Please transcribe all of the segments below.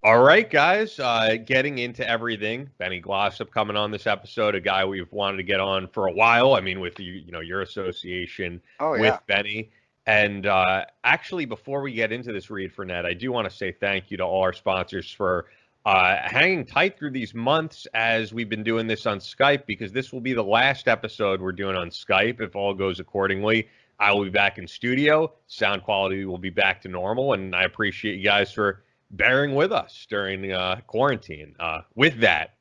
All right, guys, getting into everything. Benny Glossop coming on this episode, a guy we've wanted to get on for a while. I mean, with your association Oh with yeah. Benny. And actually, before we get into this read for Ned, I do want to say thank you to all our sponsors for hanging tight through these months as we've been doing this on Skype, because this will be the last episode we're doing on Skype if all goes accordingly. I will be back in studio. Sound quality will be back to normal, and I appreciate you guys for bearing with us during quarantine. With that,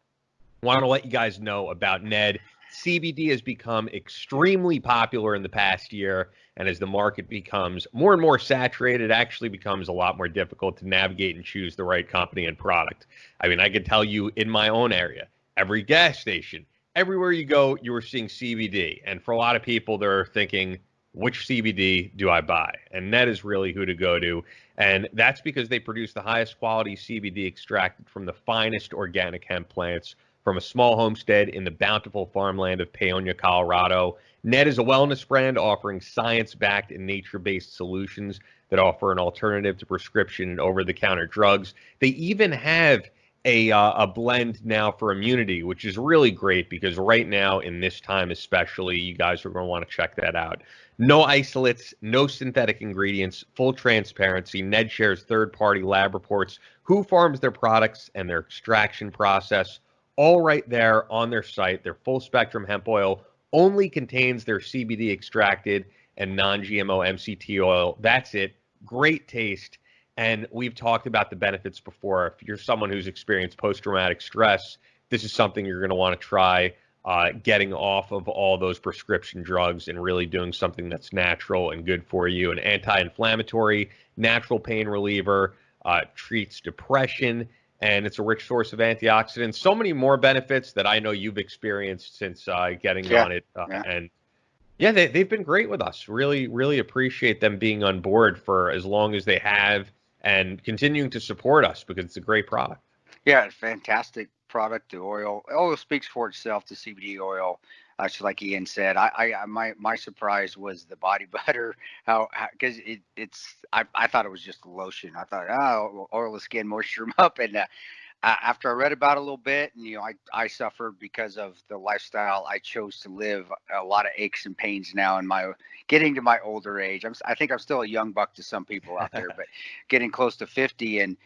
I want to let you guys know about Ned. CBD has become extremely popular in the past year, and as the market becomes more and more saturated, it actually becomes a lot more difficult to navigate and choose the right company and product. I mean, I can tell you in my own area, every gas station, everywhere you go, you are seeing CBD. And for a lot of people, they're thinking, which CBD do I buy? And Ned is really who to go to. And that's because they produce the highest quality CBD extracted from the finest organic hemp plants from a small homestead in the bountiful farmland of Paonia, Colorado. Ned is a wellness brand offering science-backed and nature-based solutions that offer an alternative to prescription and over-the-counter drugs. They even have a blend now for immunity, which is really great because right now in this time especially, you guys are going to want to check that out. No isolates, no synthetic ingredients, full transparency. Ned shares third-party lab reports, who farms their products and their extraction process, all right there on their site. Their full-spectrum hemp oil only contains their CBD extracted and non-GMO MCT oil. That's it. Great taste. And we've talked about the benefits before. If you're someone who's experienced post-traumatic stress, this is something you're going to want to try. Getting off of all those prescription drugs and really doing something that's natural and good for you. An anti-inflammatory, natural pain reliever, treats depression, and it's a rich source of antioxidants. So many more benefits that I know you've experienced since getting Yeah. on it. Yeah. And yeah, they've been great with us. Really, really appreciate them being on board for as long as they have and continuing to support us because it's a great product. Yeah, fantastic product. The oil speaks for itself. The CBD oil, just like Ian said. My surprise was the body butter. How because I thought it was just a lotion. I thought, oil the skin, moisture 'em up, and after I read about it a little bit, and I suffered because of the lifestyle I chose to live. A lot of aches and pains now in my getting to my older age. I think I'm still a young buck to some people out there, but getting close to 50 and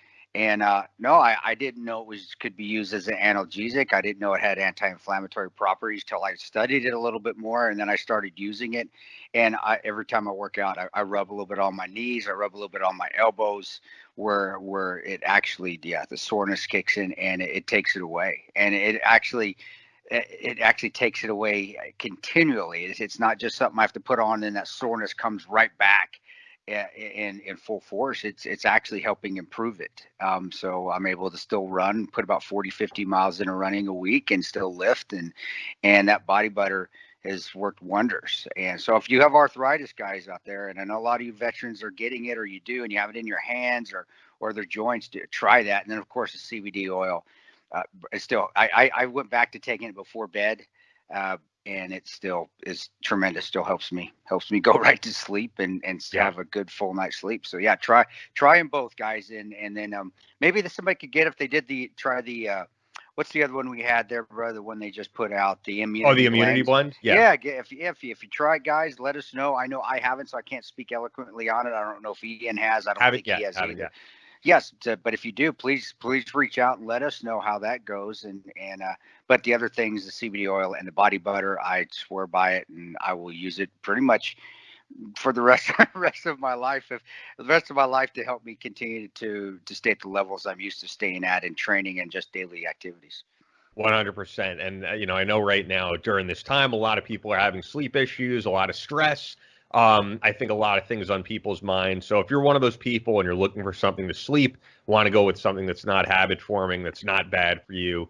no, I didn't know could be used as an analgesic. I didn't know it had anti-inflammatory properties till I studied it a little bit more, and then I started using it. And every time I work out, I rub a little bit on my knees. I rub a little bit on my elbows, where it actually, the soreness kicks in and it takes it away. And it actually takes it away continually. It's not just something I have to put on and that soreness comes right back in full force. It's actually helping improve it. So I'm able to still run, put about 40-50 miles into running a week and still lift, and that body butter has worked wonders. And so if you have arthritis, guys out there, and I know a lot of you veterans are getting it, or you do, and you have it in your hands or their joints, try that. And then of course the CBD oil. I went back to taking it before bed. And it still is tremendous. Still helps me go right to sleep and have a good full night's sleep. So yeah, try them both, guys, and then maybe somebody could get, if they did try the what's the other one we had there, brother? The one they just put out, the immunity. Oh, the immunity blend. Yeah. If you try it, guys, let us know. I know I haven't, so I can't speak eloquently on it. I don't know if Ian has. I don't think he has either. Yes, but if you do, please reach out and let us know how that goes. But the other things, the CBD oil and the body butter, I swear by it, and I will use it pretty much for the rest of my life. If the rest of my life, to help me continue to stay at the levels I'm used to staying at in training and just daily activities. 100%. And, I know right now during this time, a lot of people are having sleep issues, a lot of stress. I think a lot of things on people's minds. So if you're one of those people and you're looking for something to sleep, want to go with something that's not habit forming, that's not bad for you,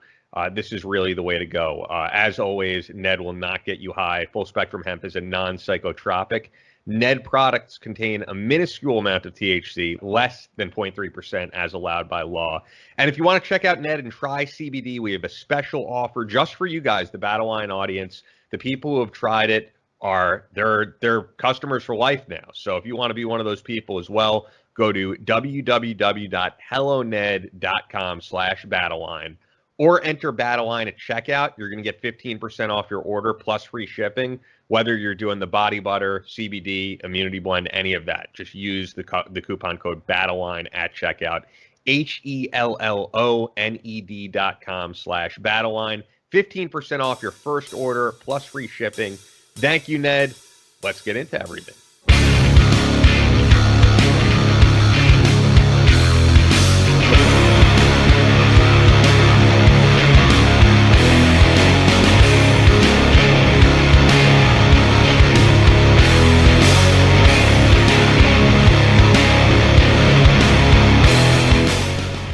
this is really the way to go. As always, Ned will not get you high. Full spectrum hemp is a non-psychotropic. Ned products contain a minuscule amount of THC, less than 0.3% as allowed by law. And if you want to check out Ned and try CBD, we have a special offer just for you guys, the Battleline audience. The people who have tried it they're customers for life now. So if you want to be one of those people as well, go to www.helloned.com/Battleline or enter Battleline at checkout. You're going to get 15% off your order plus free shipping, whether you're doing the body butter, CBD, immunity blend, any of that. Just use the coupon code Battleline at checkout. HELLONED.com/Battleline. 15% off your first order plus free shipping. Thank you, Ned. Let's get into everything.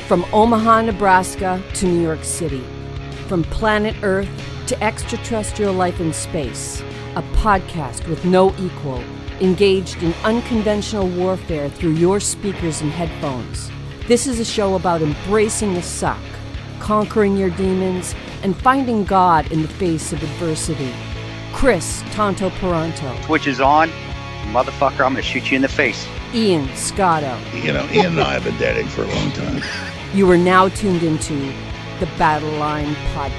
From Omaha, Nebraska to New York City, from planet Earth to extraterrestrial life in space, a podcast with no equal, engaged in unconventional warfare through your speakers and headphones. This is a show about embracing the suck, conquering your demons, and finding God in the face of adversity. Chris Tonto Peranto. Twitch is on. Motherfucker, I'm going to shoot you in the face. Ian Scotto. Ian and I have been dating for a long time. You are now tuned into the Battleline Podcast.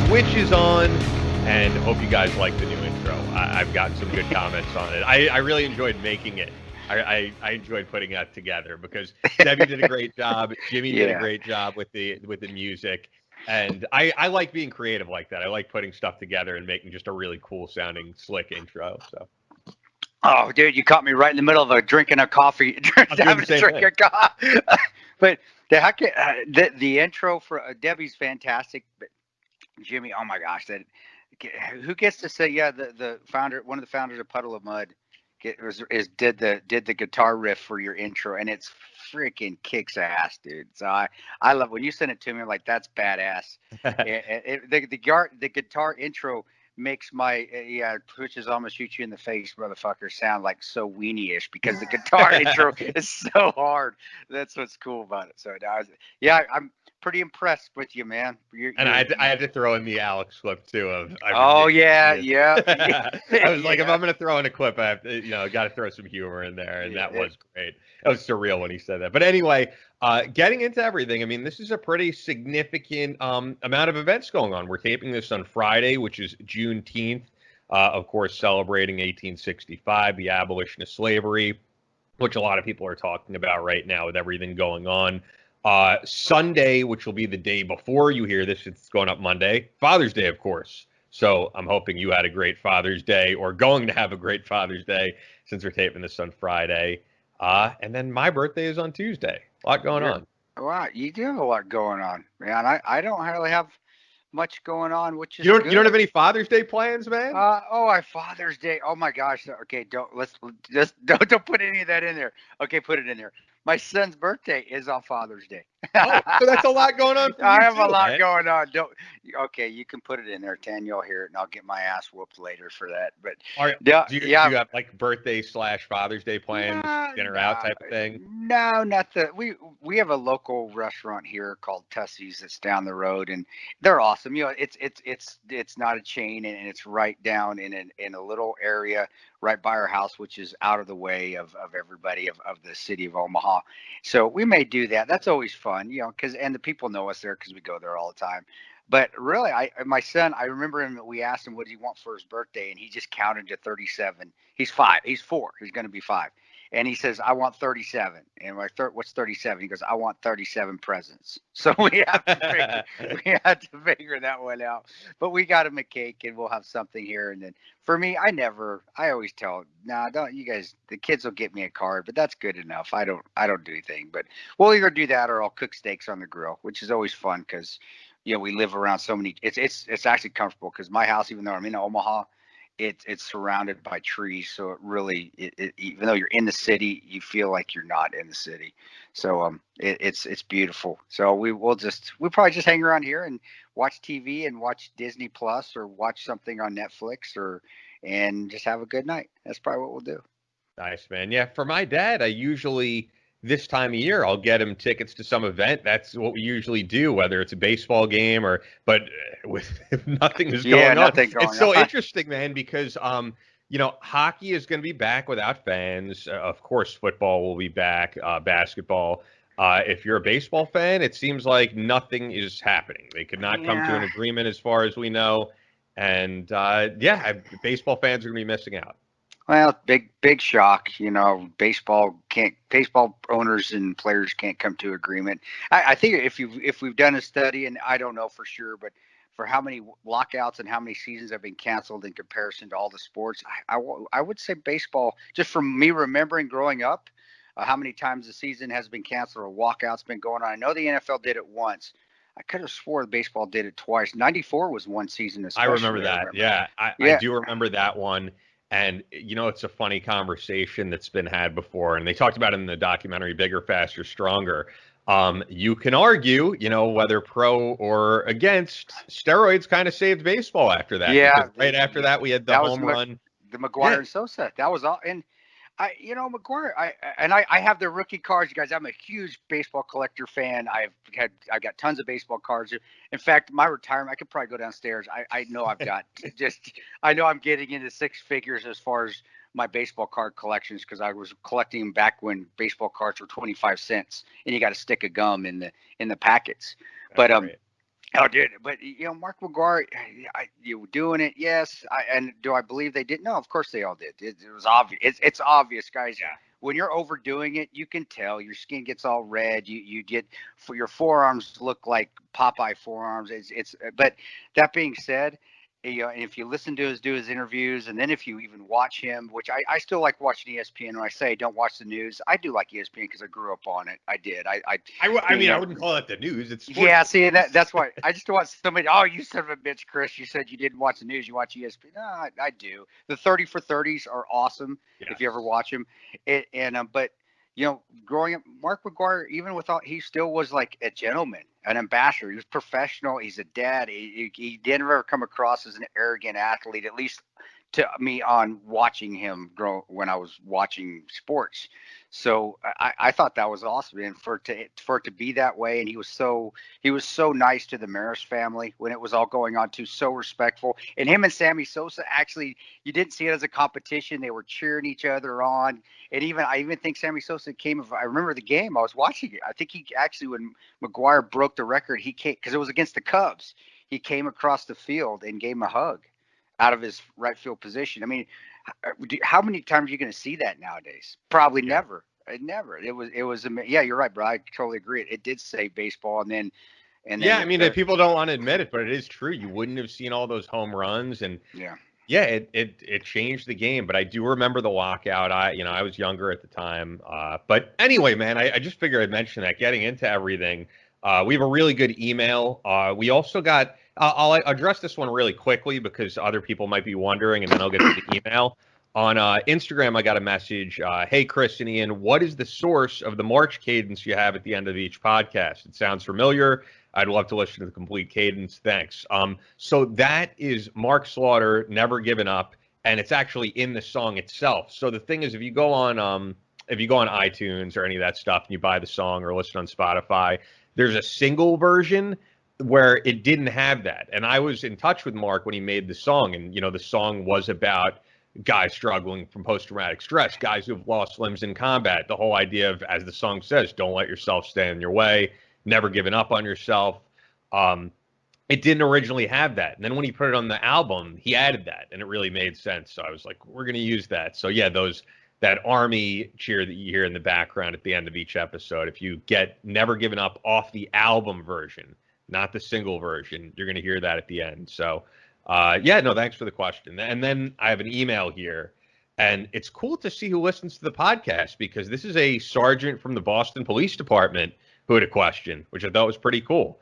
Switch is on, and hope you guys like the new intro. I've gotten some good comments on it. I really enjoyed making it. I enjoyed putting that together because Debbie did a great job. Jimmy did a great job with the music, and I like being creative like that. I like putting stuff together and making just a really cool sounding, slick intro. So. Oh, dude, you caught me right in the middle of drinking a coffee, having a drink of coffee. But the intro for Debbie's fantastic. But Jimmy, oh my gosh, who gets to say? Yeah, the founder, one of the founders of Puddle of Mud, did the guitar riff for your intro, and it's freaking kicks ass, dude. So I love when you send it to me. I'm like, that's badass. The guitar intro makes my Twitch is almost shoot you in the face, motherfucker, sound like so weenie-ish because the guitar intro is so hard. That's what's cool about it. So I'm pretty impressed with you, man. I had to throw in the Alex clip too. I was like, if I'm gonna throw in a clip, I have to, got to throw some humor in there, and that was great. That was surreal when he said that. But anyway, getting into everything. I mean, this is a pretty significant amount of events going on. We're taping this on Friday, which is Juneteenth, of course, celebrating 1865, the abolition of slavery, which a lot of people are talking about right now with everything going on. Sunday, which will be the day before you hear this, it's going up Monday, Father's Day, of course. So I'm hoping you had a great Father's Day or going to have a great Father's Day since we're taping this on Friday. And then my birthday is on Tuesday. A lot going on. Wow, you do have a lot going on, man. I don't really have much going on, which is you don't have any Father's Day plans, man? Father's Day. Oh my gosh. Okay, don't put any of that in there. Okay, put it in there. My son's birthday is on Father's Day. So that's a lot going on for you. I have too, a lot man. going on. Okay, you can put it in there, Tan. You'll hear it, and I'll get my ass whooped later for that. But do you have like birthday / Father's Day plans, dinner out type of thing? No, not that. We have a local restaurant here called Tussie's that's down the road, and they're awesome. It's not a chain, and it's right down in a little area right by our house, which is out of the way of everybody of the city of Omaha. So we may do that. That's always fun, and the people know us there because we go there all the time. But really, my son, I remember him. We asked him what he want for his birthday, and he just counted to 37. He's 5. He's 4. He's going to be 5. And he says, I want 37. And we're like, what's 37? He goes, I want 37 presents. So we have to figure that one out. But we got him a cake, and we'll have something here. And then for me, I always tell, don't you guys, the kids will get me a card, but that's good enough. I don't do anything. But we'll either do that or I'll cook steaks on the grill, which is always fun because, we live around so many. It's actually comfortable because my house, even though I'm in Omaha, it's surrounded by trees, so it really, even though you're in the city, you feel like you're not in the city. So it's beautiful. So we'll probably just hang around here and watch TV and watch Disney Plus or watch something on Netflix and just have a good night. That's probably what we'll do. Nice, man. Yeah, for my dad, I usually this time of year I'll get him tickets to some event. That's what we usually do, whether it's a baseball game but if nothing is going on. It's so interesting, man, because hockey is going to be back without fans. Of course, football will be back, basketball. If you're a baseball fan, it seems like nothing is happening. They could not come to an agreement as far as we know. And baseball fans are going to be missing out. Well, big shock. Baseball owners and players can't come to agreement. I think if we've done a study, and I don't know for sure, but for how many lockouts and how many seasons have been canceled in comparison to all the sports, I would say baseball, just from me remembering growing up, how many times the season has been canceled or walkout's been going on. I know the NFL did it once. I could have swore baseball did it twice. 94 was one season. I remember that. I do remember that one. And, it's a funny conversation that's been had before. And they talked about it in the documentary, Bigger, Faster, Stronger. You can argue, whether pro or against, steroids kind of saved baseball after that. Yeah. Right after that, we had the home run. The McGuire and Sosa. That was all. And McGuire, I have the rookie cards, you guys. I'm a huge baseball collector fan. I've got tons of baseball cards. In fact, my retirement, I could probably go downstairs. I know I've got I know I'm getting into six figures as far as my baseball card collections, because I was collecting them back when baseball cards were 25 cents and you got a stick of gum in the packets. That's great. Oh, dude! But Mark McGuire, you were doing it, yes. And do I believe they did? No, of course they all did. It was obvious. It's obvious, guys. Yeah. When you're overdoing it, you can tell. Your skin gets all red. You get your forearms look like Popeye forearms. But that being said, and if you listen to his interviews, and then if you even watch him, which I still like watching ESPN. When I say don't watch the news, I do like ESPN because I grew up on it. I did. I wouldn't call it the news. It's sports. Yeah. See, that's why I just want somebody. Oh, you son of a bitch, Chris! You said you didn't watch the news. You watch ESPN. No, I do. The 30 for 30s are awesome. Yes. If you ever watch them. But growing up, Mark McGuire, even without, he still was like a gentleman, an ambassador. He was professional. He's a dad. He didn't ever come across as an arrogant athlete, at least to me on watching him grow when I was watching sports. So I thought that was awesome, and for it to be that way. And he was so nice to the Maris family when it was all going on too, so respectful. And him and Sammy Sosa, actually, you didn't see it as a competition. They were cheering each other on. And I even think Sammy Sosa I remember the game, I was watching it. I think he actually, when McGuire broke the record, he came, because it was against the Cubs. He came across the field and gave him a hug out of his right field position. I mean, how many times are you going to see that nowadays? Probably never. Never. It was. Yeah, you're right, bro. I totally agree. It did save baseball, and then. I mean, people don't want to admit it, but it is true. You wouldn't have seen all those home runs, and it changed the game. But I do remember the walkout. I was younger at the time. But anyway, man, I just figured I'd mention that. Getting into everything, we have a really good email. We also got. I'll address this one really quickly because other people might be wondering, and then I'll get to the email. On Instagram, I got a message. Hey, Chris and Ian, what is the source of the March cadence you have at the end of each podcast? It sounds familiar. I'd love to listen to the complete cadence. Thanks. So that is Mark Slaughter, Never Given Up, and it's actually in the song itself. So the thing is, if you go on iTunes or any of that stuff and you buy the song or listen on Spotify, there's a single version where it didn't have that. And I was in touch with Mark when he made the song, and the song was about guys struggling from post-traumatic stress, guys who have lost limbs in combat. The whole idea of, as the song says, don't let yourself stand in your way, never giving up on yourself. It didn't originally have that. And then when he put it on the album, he added that, and it really made sense. So I was like, we're going to use that. So yeah, that Army cheer that you hear in the background at the end of each episode, if you get Never Given Up off the album version, not the single version, you're going to hear that at the end. So thanks for the question. And then I have an email here, and it's cool to see who listens to the podcast, because this is a sergeant from the Boston Police Department who had a question, which I thought was pretty cool.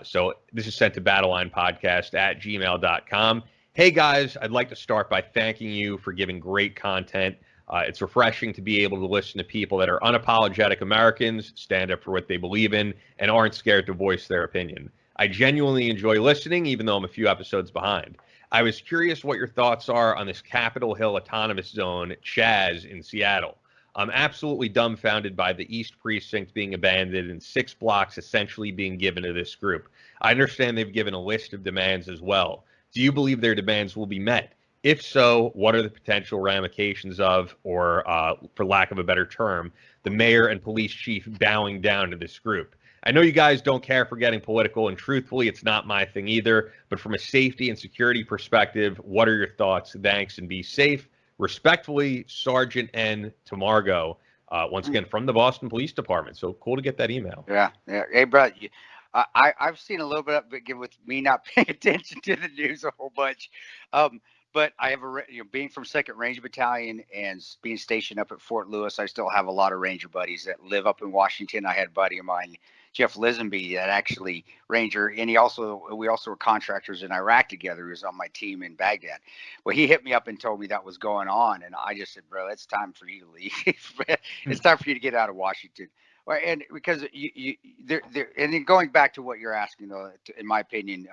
So this is sent to battlelinepodcast@gmail.com. Hey guys, I'd like to start by thanking you for giving great content. It's refreshing to be able to listen to people that are unapologetic Americans, stand up for what they believe in, and aren't scared to voice their opinion. I genuinely enjoy listening, even though I'm a few episodes behind. I was curious what your thoughts are on this Capitol Hill Autonomous Zone, Chaz, in Seattle. I'm absolutely dumbfounded by the East Precinct being abandoned and 6 blocks essentially being given to this group. I understand they've given a list of demands as well. Do you believe their demands will be met? If so, what are the potential ramifications of, or for lack of a better term, the mayor and police chief bowing down to this group? I know you guys don't care for getting political, and truthfully, it's not my thing either. But from a safety and security perspective, what are your thoughts? Thanks, and be safe. Respectfully, Sergeant N. Tamargo, once again from the Boston Police Department. So cool to get that email. Yeah. Hey, bro, I've seen a little bit of it with me not paying attention to the news a whole bunch. But I have being from 2nd Ranger Battalion and being stationed up at Fort Lewis, I still have a lot of Ranger buddies that live up in Washington. I had a buddy of mine, Jeff Lisenby, that actually Ranger, and we also were contractors in Iraq together. He was on my team in Baghdad. Well, he hit me up and told me that was going on, and I just said, bro, it's time for you to leave. It's time for you to get out of Washington. And because and then going back to what you're asking, though, in my opinion,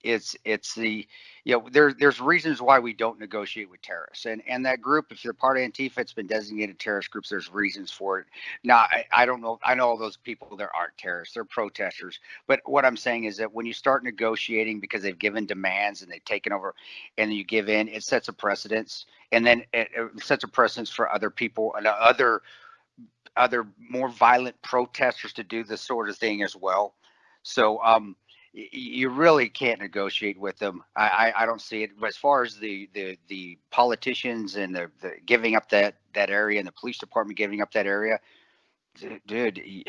it's the, there's reasons why we don't negotiate with terrorists, and that group, if they're part of Antifa, it's been designated terrorist groups. There's reasons for it. Now, I don't know. I know all those people there aren't terrorists. They're protesters. But what I'm saying is that when you start negotiating because they've given demands and they've taken over, and you give in, it sets a precedence, and then it sets a precedence for other people and other more violent protesters to do this sort of thing as well. So you really can't negotiate with them. I don't see it. But as far as the politicians and the giving up that area and the police department giving up that area, dude, you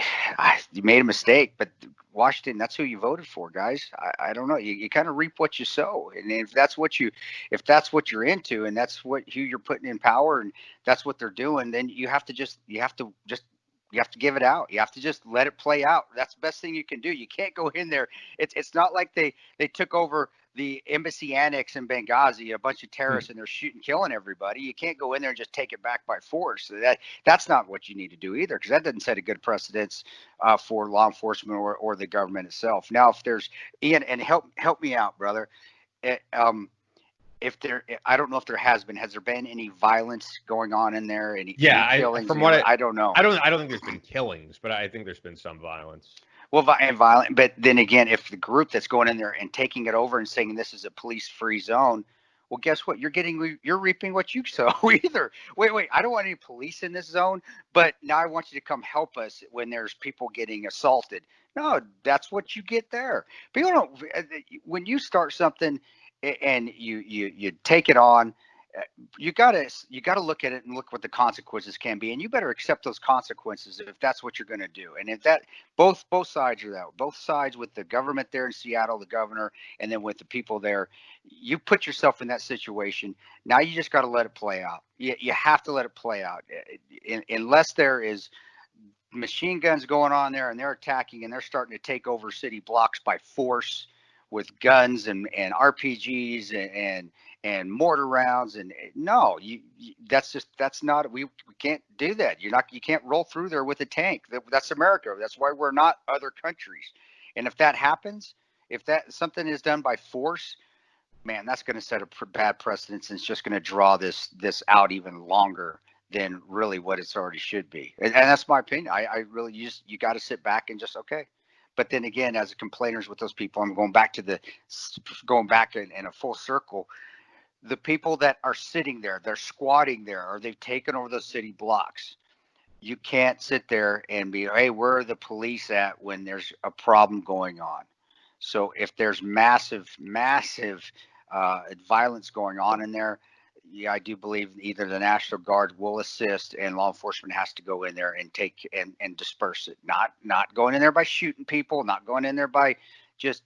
made a mistake. But Washington, that's who you voted for, guys. I don't know. You kind of reap what you sow, and if that's what you're into, and that's who you're putting in power, and that's what they're doing, then you have to give it out. You have to just let it play out. That's the best thing you can do. You can't go in there. It's not like they took over the embassy annex in Benghazi, a bunch of terrorists, and they're killing everybody. You can't go in there and just take it back by force. So that's not what you need to do either, because that doesn't set a good precedence for law enforcement or the government itself. Now, if there's Ian, and help me out, brother. I don't know if has there been any violence going on in there? Any killings? I don't know. I don't think there's been killings, but I think there's been some violence. Well, and violent, but then again, if the group that's going in there and taking it over and saying this is a police-free zone, well, guess what? You're reaping what you sow. Either wait, I don't want any police in this zone, but now I want you to come help us when there's people getting assaulted. No, that's what you get there. People don't. When you start something and you take it on, you gotta look at it and look what the consequences can be, and you better accept those consequences if that's what you're going to do. And if that both sides are that, both sides, with the government there in Seattle, the governor, and then with the people there, you put yourself in that situation. Now you just got to let it play out. You have to let it play out, unless there is machine guns going on there and they're attacking and they're starting to take over city blocks by force with guns and RPGs and mortar rounds. And no, that's not, we can't do that. You can't roll through there with a tank. That's America. That's why we're not other countries. And if that happens, if something is done by force, man, that's going to set a bad precedence, and it's just going to draw this out even longer than really what it's already should be. And that's my opinion. I really, you got to sit back and just, okay. But then again, as a complainers with those people, I'm going back in a full circle. The people that are sitting there, they're squatting there, or they've taken over those city blocks. You can't sit there and be, hey, where are the police at when there's a problem going on? So if there's massive violence going on in there, yeah, I do believe either the National Guard will assist and law enforcement has to go in there and take and disperse it. Not going in there by shooting people, not going in there by just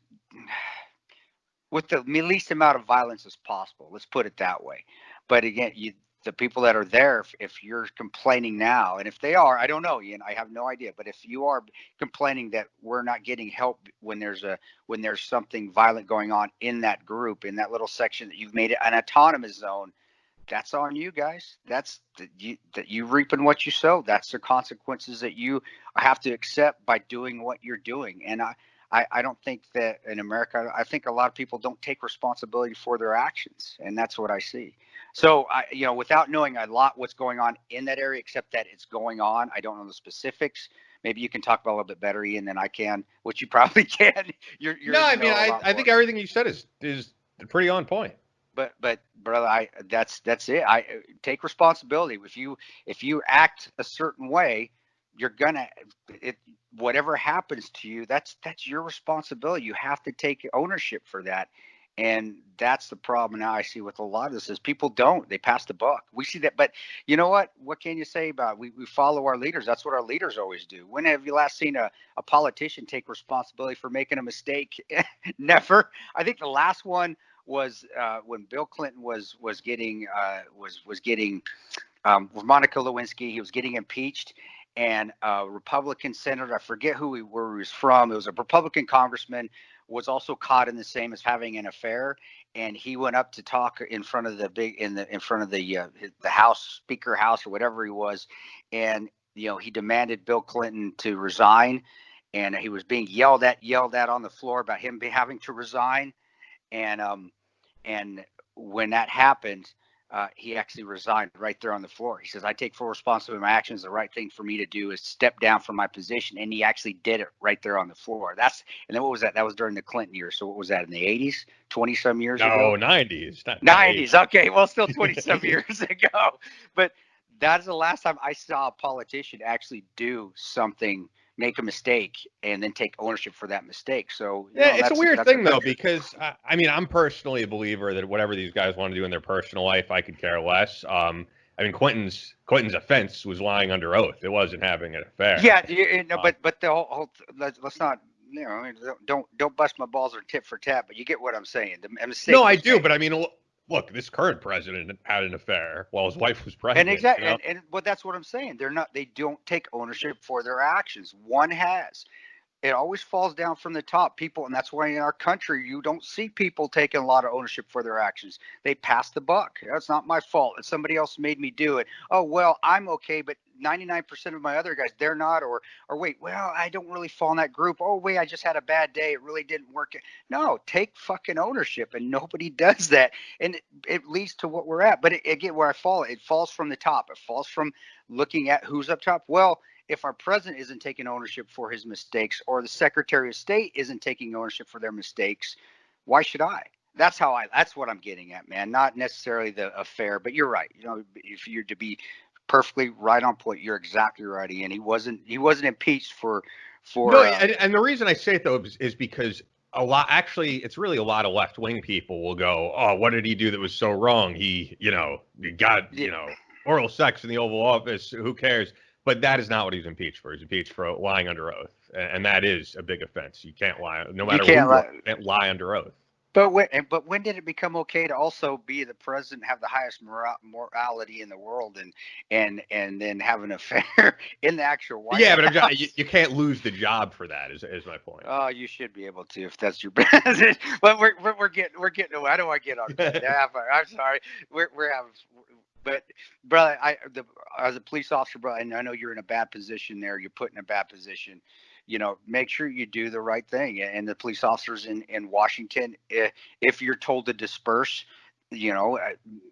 with the least amount of violence as possible. Let's put it that way. But again, the people that are there, if you're complaining now, and if they are, I don't know, Ian, I have no idea, but if you are complaining that we're not getting help when there's something violent going on in that group, in that little section that you've made it an autonomous zone, that's on you guys. That's that you reaping what you sow. That's the consequences that you have to accept by doing what you're doing. And I don't think that in America, I think a lot of people don't take responsibility for their actions, and that's what I see. So without knowing a lot what's going on in that area, except that it's going on, I don't know the specifics. Maybe you can talk about a little bit better, Ian, than I can, which you probably can. No, I mean, I think everything you said is pretty on point. But brother, that's it. I take responsibility. If you act a certain way, you're gonna whatever happens to you, that's your responsibility. You have to take ownership for that. And that's the problem now I see with a lot of this is people don't. They pass the buck. We see that. But you know what? What can you say about it? We follow our leaders. That's what our leaders always do. When have you last seen a politician take responsibility for making a mistake? Never. I think the last one was when Bill Clinton was getting Monica Lewinsky. He was getting impeached, and a Republican senator, I forget where he was from. It was a Republican congressman, was also caught in the same as having an affair, and he went up to talk in front of the House Speaker House or whatever he was, and he demanded Bill Clinton to resign, and he was being yelled at on the floor about him having to resign, and when that happened, he actually resigned right there on the floor. He says, "I take full responsibility for my actions. The right thing for me to do is step down from my position," and he actually did it right there on the floor. And then what was that? That was during the Clinton years. So what was that, in the 80s, 20-some years ago? No, 90s. 90s. Okay, well, still 20-some years ago. But that's the last time I saw a politician actually do something, make a mistake, and then take ownership for that mistake. So it's a weird thing though, because I mean, I'm personally a believer that whatever these guys want to do in their personal life, I could care less. I mean, Quentin's offense was lying under oath. It wasn't having an affair. Yeah, but the whole let's not, don't bust my balls or tit for tat. But you get what I'm saying. The mistake. No, I do, but I mean, look, this current president had an affair while his wife was pregnant. And exactly, but that's what I'm saying. They don't take ownership for their actions. One has. It always falls down from the top, people, and that's why in our country you don't see people taking a lot of ownership for their actions. They pass the buck. That's not my fault. It's somebody else made me do it. Oh well, I'm okay, but 99% of my other guys, they're not. Or wait, well, I don't really fall in that group. Oh wait, I just had a bad day. It really didn't work. No, take fucking ownership, and nobody does that, and it leads to what we're at. But again, where it falls from the top. It falls from looking at who's up top. Well, if our president isn't taking ownership for his mistakes, or the Secretary of State isn't taking ownership for their mistakes, why should I? That's what I'm getting at, man. Not necessarily the affair, but you're right. If you're to be perfectly right on point, you're exactly right, Ian. He wasn't impeached for. No, and the reason I say it though is because it's really a lot of left-wing people will go, "Oh, what did he do that was so wrong? He got oral sex in the Oval Office. Who cares?" But that is not what he's impeached for. He's impeached for lying under oath, and that is a big offense. You can't lie, no matter who you are, you can't lie under oath. But when did it become okay to also be the president, have the highest morality in the world, and then have an affair in the actual White House? Yeah, but you can't lose the job for that. Is my point. Oh, you should be able to if that's your president. But we're getting away. I don't want to get on that. I'm sorry. We're having. But brother, as a police officer, brother, and I know you're in a bad position there. You're put in a bad position. Make sure you do the right thing. And the police officers in Washington, if you're told to disperse,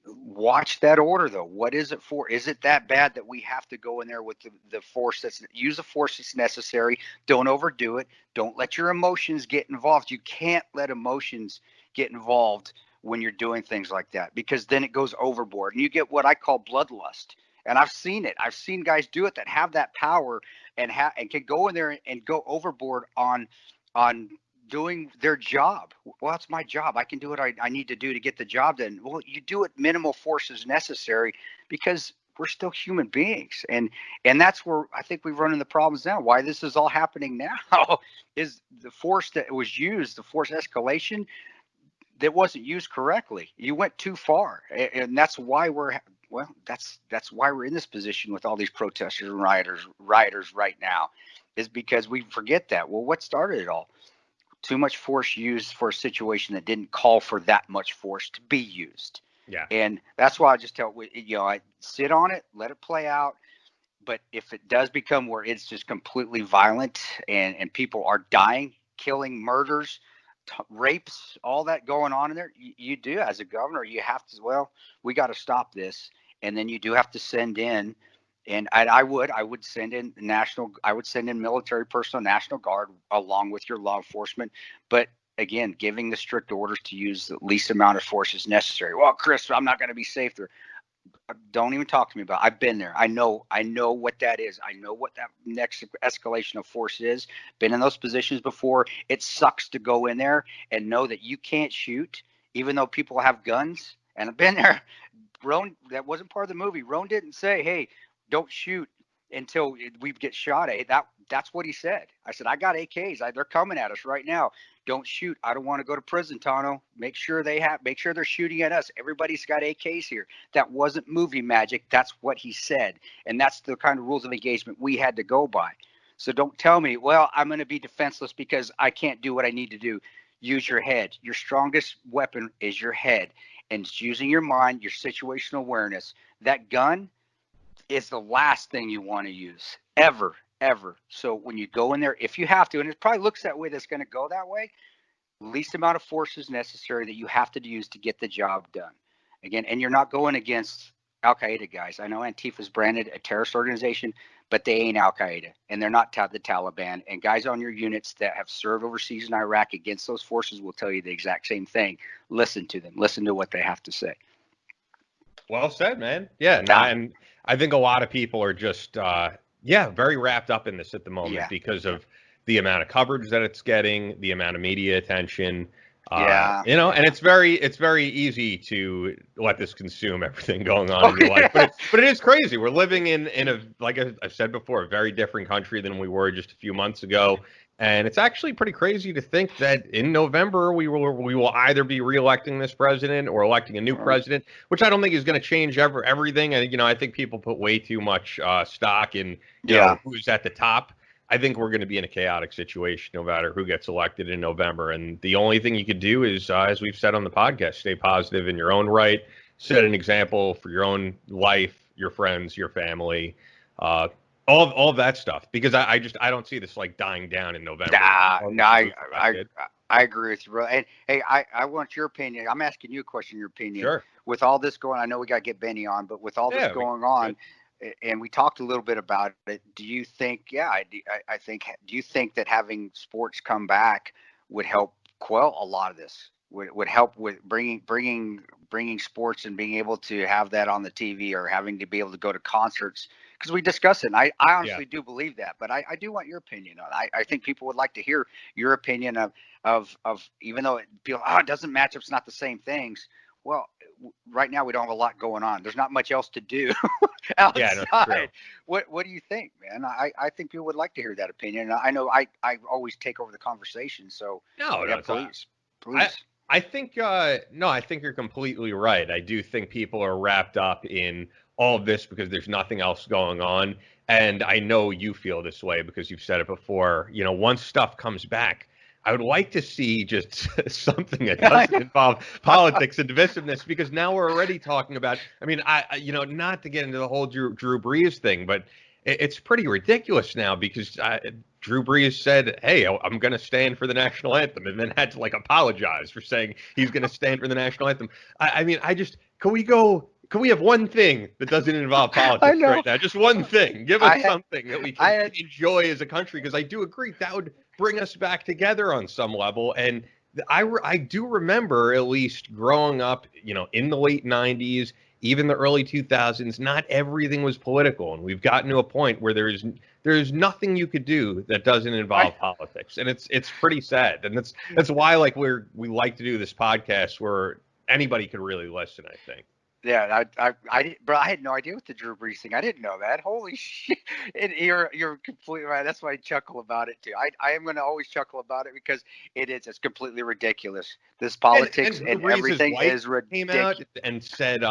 watch that order though. What is it for? Is it that bad that we have to go in there with the force use the force that's necessary? Don't overdo it. Don't let your emotions get involved. You can't let emotions get involved when you're doing things like that, because then it goes overboard and you get what I call bloodlust. And I've seen it. I've seen guys do it that have that power and can go in there and go overboard on doing their job. Well, it's my job. I can do what I need to do to get the job done. Well, you do it minimal force is necessary, because we're still human beings. And that's where I think we've run into problems now. Why this is all happening now is the force that was used, the force escalation, that wasn't used correctly. You went too far, and that's why we're Well, that's why we're in this position with all these protesters and rioters right now, is because we forget that. Well, what started it all? Too much force used for a situation that didn't call for that much force to be used. Yeah. And that's why I just tell, I sit on it, let it play out. But if it does become where it's just completely violent and people are dying, killing, murders, rapes, all that going on in there, you do, as a governor, you have to, we got to stop this. And then you do have to send in, and I would send in military personnel, National Guard, along with your law enforcement. But again, giving the strict orders to use the least amount of force is necessary. Well, Chris, I'm not going to be safe there. Don't even talk to me about it. I've been there. I know what that is. I know what that next escalation of force is. Been in those positions before. It sucks to go in there and know that you can't shoot, even though people have guns. And I've been there. Roan, that wasn't part of the movie. Roan didn't say, hey, don't shoot until we get shot at. That's what he said. I said, I got AKs. They're coming at us right now. Don't shoot. I don't want to go to prison, Tano. Make sure they're shooting at us. Everybody's got AKs here. That wasn't movie magic. That's what he said. And that's the kind of rules of engagement we had to go by. So don't tell me, well, I'm going to be defenseless because I can't do what I need to do. Use your head. Your strongest weapon is your head. And it's using your mind, your situational awareness. That gun is the last thing you want to use ever. So when you go in there, if you have to, and it probably looks that way, that's going to go that way, least amount of force is necessary that you have to use to get the job done. Again, and you're not going against Al-Qaeda guys. I know Antifa's branded a terrorist organization, but they ain't Al-Qaeda, and they're not the Taliban. And guys on your units that have served overseas in Iraq against those forces will tell you the exact same thing. Listen to them. Listen to what they have to say. Well said, man. Yeah, and I think a lot of people are just very wrapped up in this at the moment because of the amount of coverage that it's getting, the amount of media attention. And it's very easy to let this consume everything going on in your life. But it is crazy. We're living in a, like I've said before, a very different country than we were just a few months ago. And it's actually pretty crazy to think that in November we will either be reelecting this president or electing a new president, which I don't think is going to change everything. And I think people put way too much stock in who's at the top. I think we're going to be in a chaotic situation no matter who gets elected in November. And the only thing you could do is, as we've said on the podcast, stay positive in your own right, set an example for your own life, your friends, your family. All of that stuff, because I don't see this like dying down in November. I agree with you, bro. And hey, I want your opinion. I'm asking you a question, your opinion. Sure. With all this going, I know we got to get Benny on, but with all this going on, and we talked a little bit about it, do you think? Do you think that having sports come back would help quell a lot of this? Would help with bringing sports and being able to have that on the TV, or having to be able to go to concerts? Because we discuss it, and I honestly do believe that, but I do want your opinion on it. I think people would like to hear your opinion of even though it doesn't match up, it's not the same things. Well, right now we don't have a lot going on. There's not much else to do outside. Yeah, what do you think, man? I think people would like to hear that opinion. And I know I always take over the conversation, so please. I think I think you're completely right. I do think people are wrapped up in all of this because there's nothing else going on. And I know you feel this way because you've said it before. Once stuff comes back, I would like to see just something that doesn't involve politics and divisiveness, because now we're already talking about, not to get into the whole Drew Brees thing, but it's pretty ridiculous now because Drew Brees said, hey, I'm going to stand for the national anthem, and then had to apologize for saying he's going to stand for the national anthem. Can we have one thing that doesn't involve politics right now? Just one thing. Give us something that we can enjoy as a country, because I do agree that would bring us back together on some level. And I do remember, at least growing up, in the late 90s, even the early 2000s, not everything was political. And we've gotten to a point where there's nothing you could do that doesn't involve politics. And it's pretty sad. And that's why we like to do this podcast where anybody could really listen, I think. Yeah, I had no idea with the Drew Brees thing. I didn't know that. Holy shit! You're completely right. That's why I chuckle about it too. I am going to always chuckle about it because it's completely ridiculous. This politics and everything is ridiculous. Came out and said,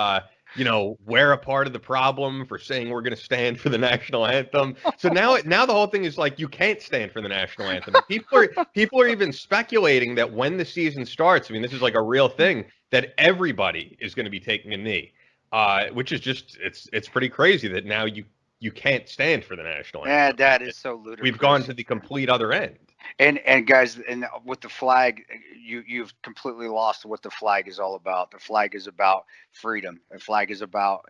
we're a part of the problem for saying we're going to stand for the national anthem. So now the whole thing is like you can't stand for the national anthem. People are even speculating that when the season starts, I mean, this is like a real thing, that everybody is going to be taking a knee, which is just it's pretty crazy that now you can't stand for the national anthem. Yeah, that is so ludicrous. We've gone to the complete other end. And guys, and with the flag, you've completely lost what the flag is all about. The flag is about freedom. The flag is about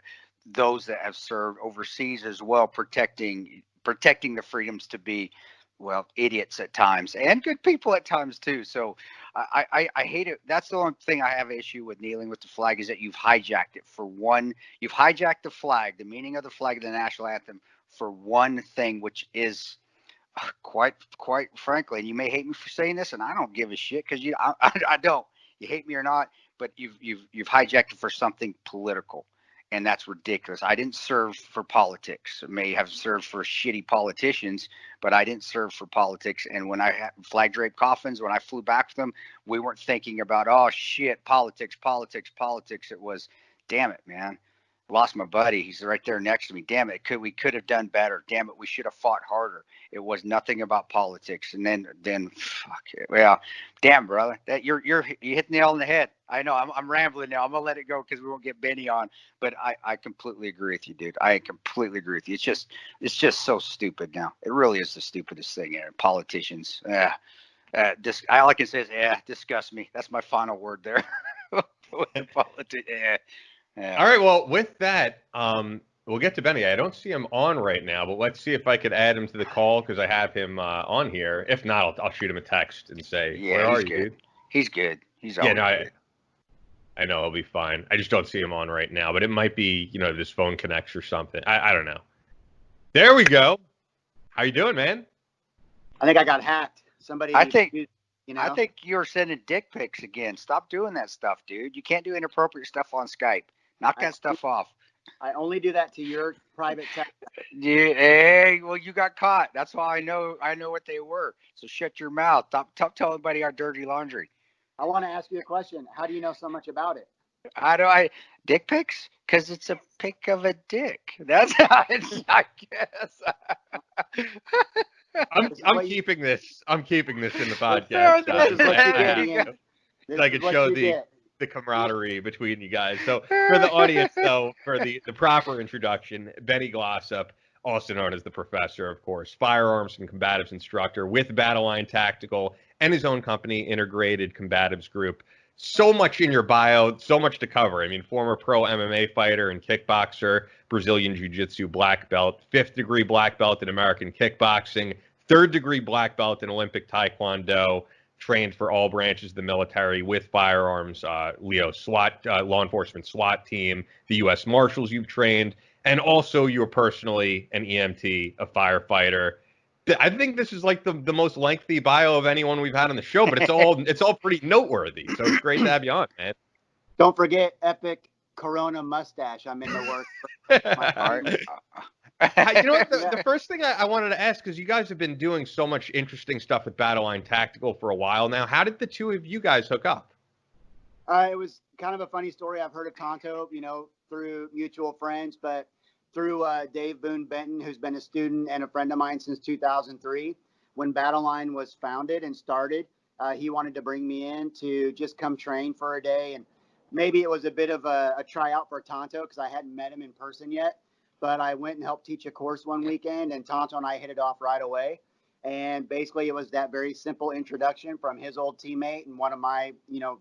those that have served overseas as well, protecting the freedoms to be, well, idiots at times and good people at times too. So I hate it. That's the only thing I have an issue with kneeling with the flag, is that you've hijacked it for one. You've hijacked the flag, the meaning of the flag, the national anthem, for one thing, which is quite frankly, and you may hate me for saying this, and I don't give a shit, because I don't. You hate me or not, but you've hijacked it for something political, and that's ridiculous. I didn't serve for politics. I may have served for shitty politicians, but I didn't serve for politics. And when I had flag draped coffins, when I flew back with them, we weren't thinking about, oh shit, politics. It was, damn it, man. Lost my buddy. He's right there next to me. Damn it. We could have done better. Damn it. We should have fought harder. It was nothing about politics. And then fuck it. Well, damn, brother, that you hit the nail on the head. I know I'm rambling now. I'm going to let it go because we won't get Benny on, but I completely agree with you, dude. I completely agree with you. It's just so stupid now. It really is the stupidest thing. Politicians. All I can say is, disgust me. That's my final word there. Politics. Yeah. All right. Well, with that, we'll get to Benny. I don't see him on right now, but let's see if I could add him to the call, because I have him on here. If not, I'll shoot him a text and say, "Where are you, dude?" He's good. He's good. I know he'll be fine. I just don't see him on right now, but it might be, this phone connects or something. I don't know. There we go. How you doing, man? I think I got hacked. I think you're sending dick pics again. Stop doing that stuff, dude. You can't do inappropriate stuff on Skype. Knock that stuff off. I only do that to your private text. Yeah, hey, well, you got caught. That's why I know what they were. So shut your mouth. Stop telling anybody our dirty laundry. I want to ask you a question. How do you know so much about it? How do I dick pics? Because it's a pic of a dick. That's how it's, I guess. I'm keeping this. I'm keeping this in the podcast. I could show the camaraderie between you guys. So for the audience, though, for the proper introduction, Benny Glossop, also known as the Professor, of course, firearms and combatives instructor with Battleline Tactical and his own company, Integrated Combatives Group. So much in your bio, so much to cover. I mean, former pro MMA fighter and kickboxer, Brazilian Jiu-Jitsu black belt, 5th degree black belt in American kickboxing, 3rd degree black belt in Olympic Taekwondo, trained for all branches of the military with firearms, Leo SWAT, law enforcement SWAT team, the U.S. Marshals you've trained, and also you're personally an EMT, a firefighter. I think this is like the most lengthy bio of anyone we've had on the show, but it's all pretty noteworthy. So it's great to have you on, man. Don't forget epic Corona mustache. I'm in the works. You know what? The first thing I wanted to ask, because you guys have been doing so much interesting stuff with Battleline Tactical for a while now. How did the two of you guys hook up? It was kind of a funny story. I've heard of Tonto, through mutual friends, but through Dave Boone Benton, who's been a student and a friend of mine since 2003. When Battleline was founded and started, he wanted to bring me in to just come train for a day. And maybe it was a bit of a tryout for Tonto, because I hadn't met him in person yet. But I went and helped teach a course one weekend, and Tonto and I hit it off right away. And basically it was that very simple introduction from his old teammate and one of my,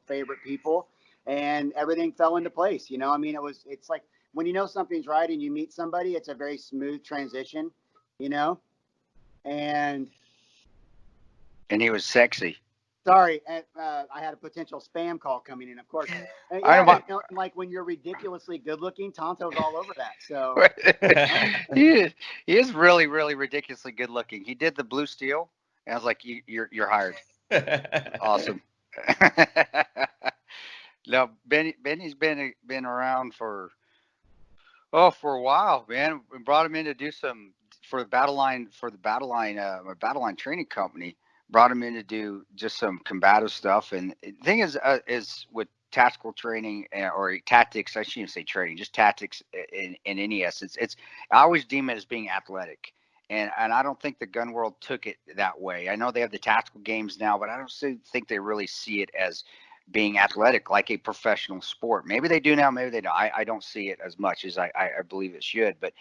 favorite people. And everything fell into place. It's like, when you know something's right and you meet somebody, it's a very smooth transition, and he was sexy. Sorry, I had a potential spam call coming in, of course. Like when you're ridiculously good looking, Tonto's all over that. So he is really, really ridiculously good looking. He did the blue steel, and I was like, you're hired. Awesome. Now Benny's been around for a while, man. We brought him in to do some for the Battleline training company. Brought him in to do just some combative stuff. And the thing is with tactical training or tactics, I shouldn't say training, just tactics in any essence. I always deem it as being athletic. And I don't think the gun world took it that way. I know they have the tactical games now, but I don't think they really see it as being athletic like a professional sport. Maybe they do now, maybe they don't. I don't see it as much as I believe it should. But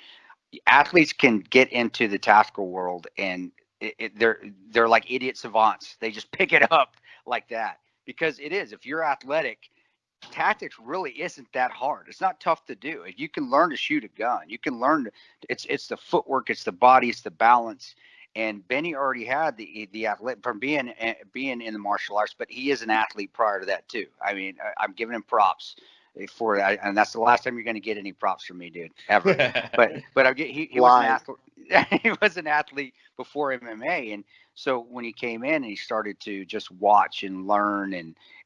athletes can get into the tactical world, and they're like idiot savants. They just pick it up like that because it is. If you're athletic, tactics really isn't that hard. It's not tough to do. You can learn to shoot a gun. You can learn it's the footwork, it's the body, it's the balance. And Benny already had the athlete from being in the martial arts, but he is an athlete prior to that too. I mean, I'm giving him props for that, and that's the last time you're going to get any props from me, dude, ever. but he was an athlete. He was an athlete before MMA, and so when he came in and he started to just watch and learn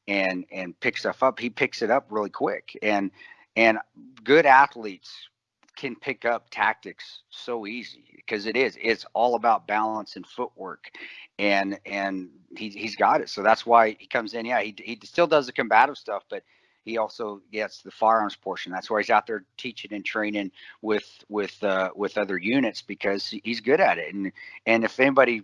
and pick stuff up, he picks it up really quick. And good athletes can pick up tactics so easy because it's all about balance and footwork, and he's got it. So that's why he comes in. Yeah, he still does the combative stuff, but he also gets the firearms portion. That's why he's out there teaching and training with other units because he's good at it. And if anybody,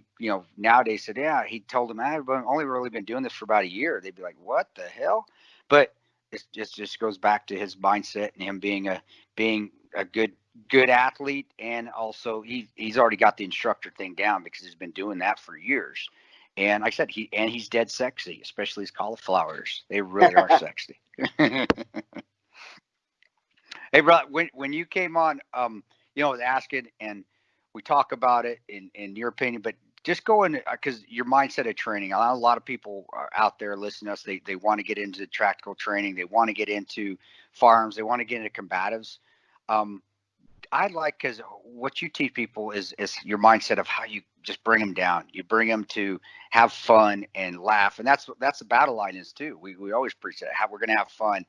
nowadays said, yeah, he told them, I've only really been doing this for about a year, they'd be like, what the hell? But it just goes back to his mindset and him being a good athlete. And also he's already got the instructor thing down because he's been doing that for years. And like I said, he's dead sexy, especially his cauliflowers. They really are sexy. Hey, bro, when you came on, I was asking, and we talk about it in your opinion, but just go in because your mindset of training. A lot of people are out there listening to us. They want to get into tactical training. They want to get into firearms. They want to get into combatives. Because what you teach people is your mindset of how you just bring them down. You bring them to have fun and laugh. And that's the battle line is too. We always preach that, how we're going to have fun.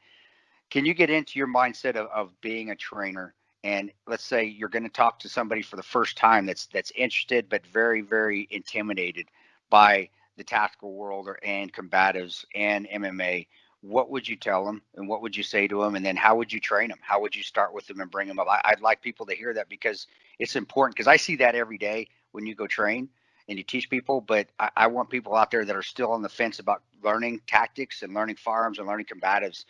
Can you get into your mindset of being a trainer? And let's say you're going to talk to somebody for the first time that's interested, but very, very intimidated by the tactical world and combatives and MMA. What would you tell them, and what would you say to them? And then how would you train them? How would you start with them and bring them up? I'd like people to hear that because it's important, because I see that every day when you go train and you teach people. But I want people out there that are still on the fence about learning tactics and learning firearms and learning combatives.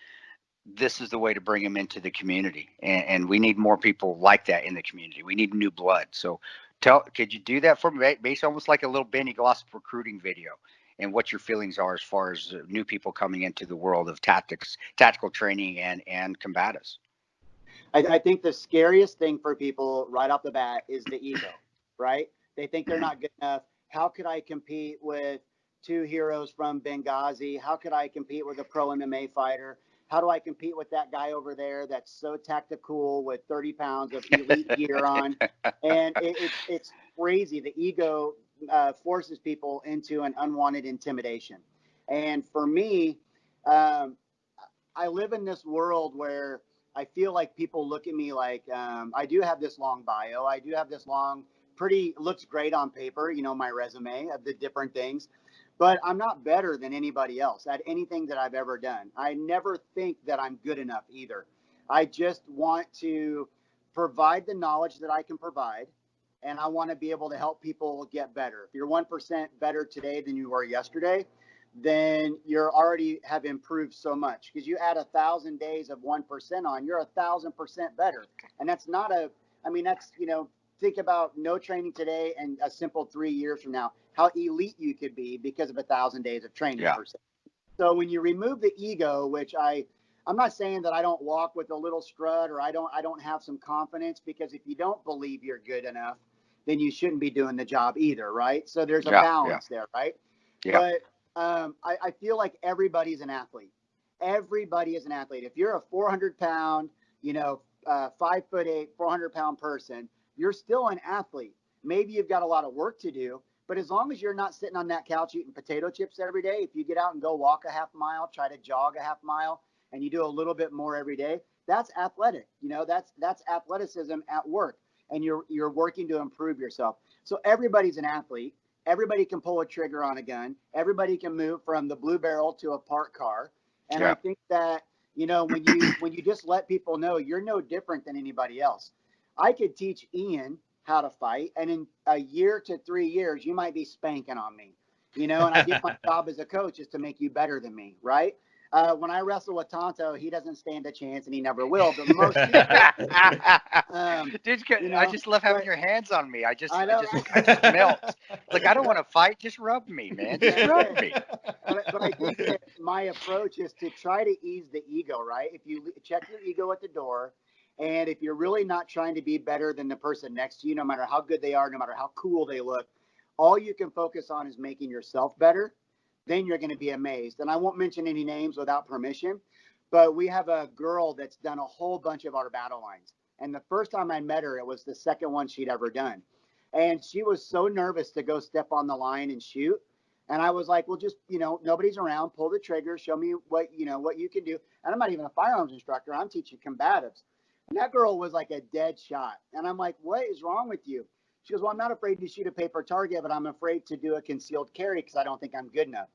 This is the way to bring them into the community. And we need more people like that in the community. We need new blood. So could you do that for me? Based almost like a little Benny Glossop recruiting video, and what your feelings are as far as new people coming into the world of tactical training and combatives. I think the scariest thing for people right off the bat is the ego, right? They think they're not good enough. How could I compete with two heroes from Benghazi? How could I compete with a pro MMA fighter? How do I compete with that guy over there that's so tactical with 30 pounds of elite gear on? And it's crazy. The ego forces people into an unwanted intimidation. And for me, I live in this world where I feel like people look at me like I do have this long bio. I do have this looks great on paper, my resume of the different things. But I'm not better than anybody else at anything that I've ever done. I never think that I'm good enough either. I just want to provide the knowledge that I can provide, and I want to be able to help people get better. If you're 1% better today than you were yesterday, then you're already have improved so much, because you add 1,000 days of 1% on, you're 1,000% better. And that's not think about no training today and a simple 3 years from now, how elite you could be because of 1,000 days of training. Yeah. So when you remove the ego, which I'm not saying that I don't walk with a little strut or I don't have some confidence, because if you don't believe you're good enough, then you shouldn't be doing the job either, right? So there's a balance there, right? Yeah. But I feel like everybody's an athlete. Everybody is an athlete. If you're a 400-pound, 5'8", 400-pound person, you're still an athlete. Maybe you've got a lot of work to do, but as long as you're not sitting on that couch eating potato chips every day, if you get out and go walk a half mile, try to jog a half mile, and you do a little bit more every day, that's athletic. That's athleticism at work, and you're working to improve yourself. So everybody's an athlete. Everybody can pull a trigger on a gun. Everybody can move from the blue barrel to a parked car. And I think that, when you just let people know you're no different than anybody else. I could teach Ian how to fight, and in a year to 3 years, you might be spanking on me, and I did my job as a coach is to make you better than me, right? When I wrestle with Tonto, he doesn't stand a chance, and he never will. But most people, Dude, I just love having your hands on me. I just right? melt. Like, I don't want to fight. Just rub me, man. Just rub me. But I think that my approach is to try to ease the ego, right? If you check your ego at the door, and if you're really not trying to be better than the person next to you, no matter how good they are, no matter how cool they look, all you can focus on is making yourself better, then you're going to be amazed. And I won't mention any names without permission, but we have a girl that's done a whole bunch of our battle lines. And the first time I met her, it was the second one she'd ever done. And she was so nervous to go step on the line and shoot. And I was like, well, just, nobody's around, pull the trigger, show me what you can do. And I'm not even a firearms instructor. I'm teaching combatives. And that girl was like a dead shot. And I'm like, what is wrong with you? She goes, well, I'm not afraid to shoot a paper target, but I'm afraid to do a concealed carry because I don't think I'm good enough.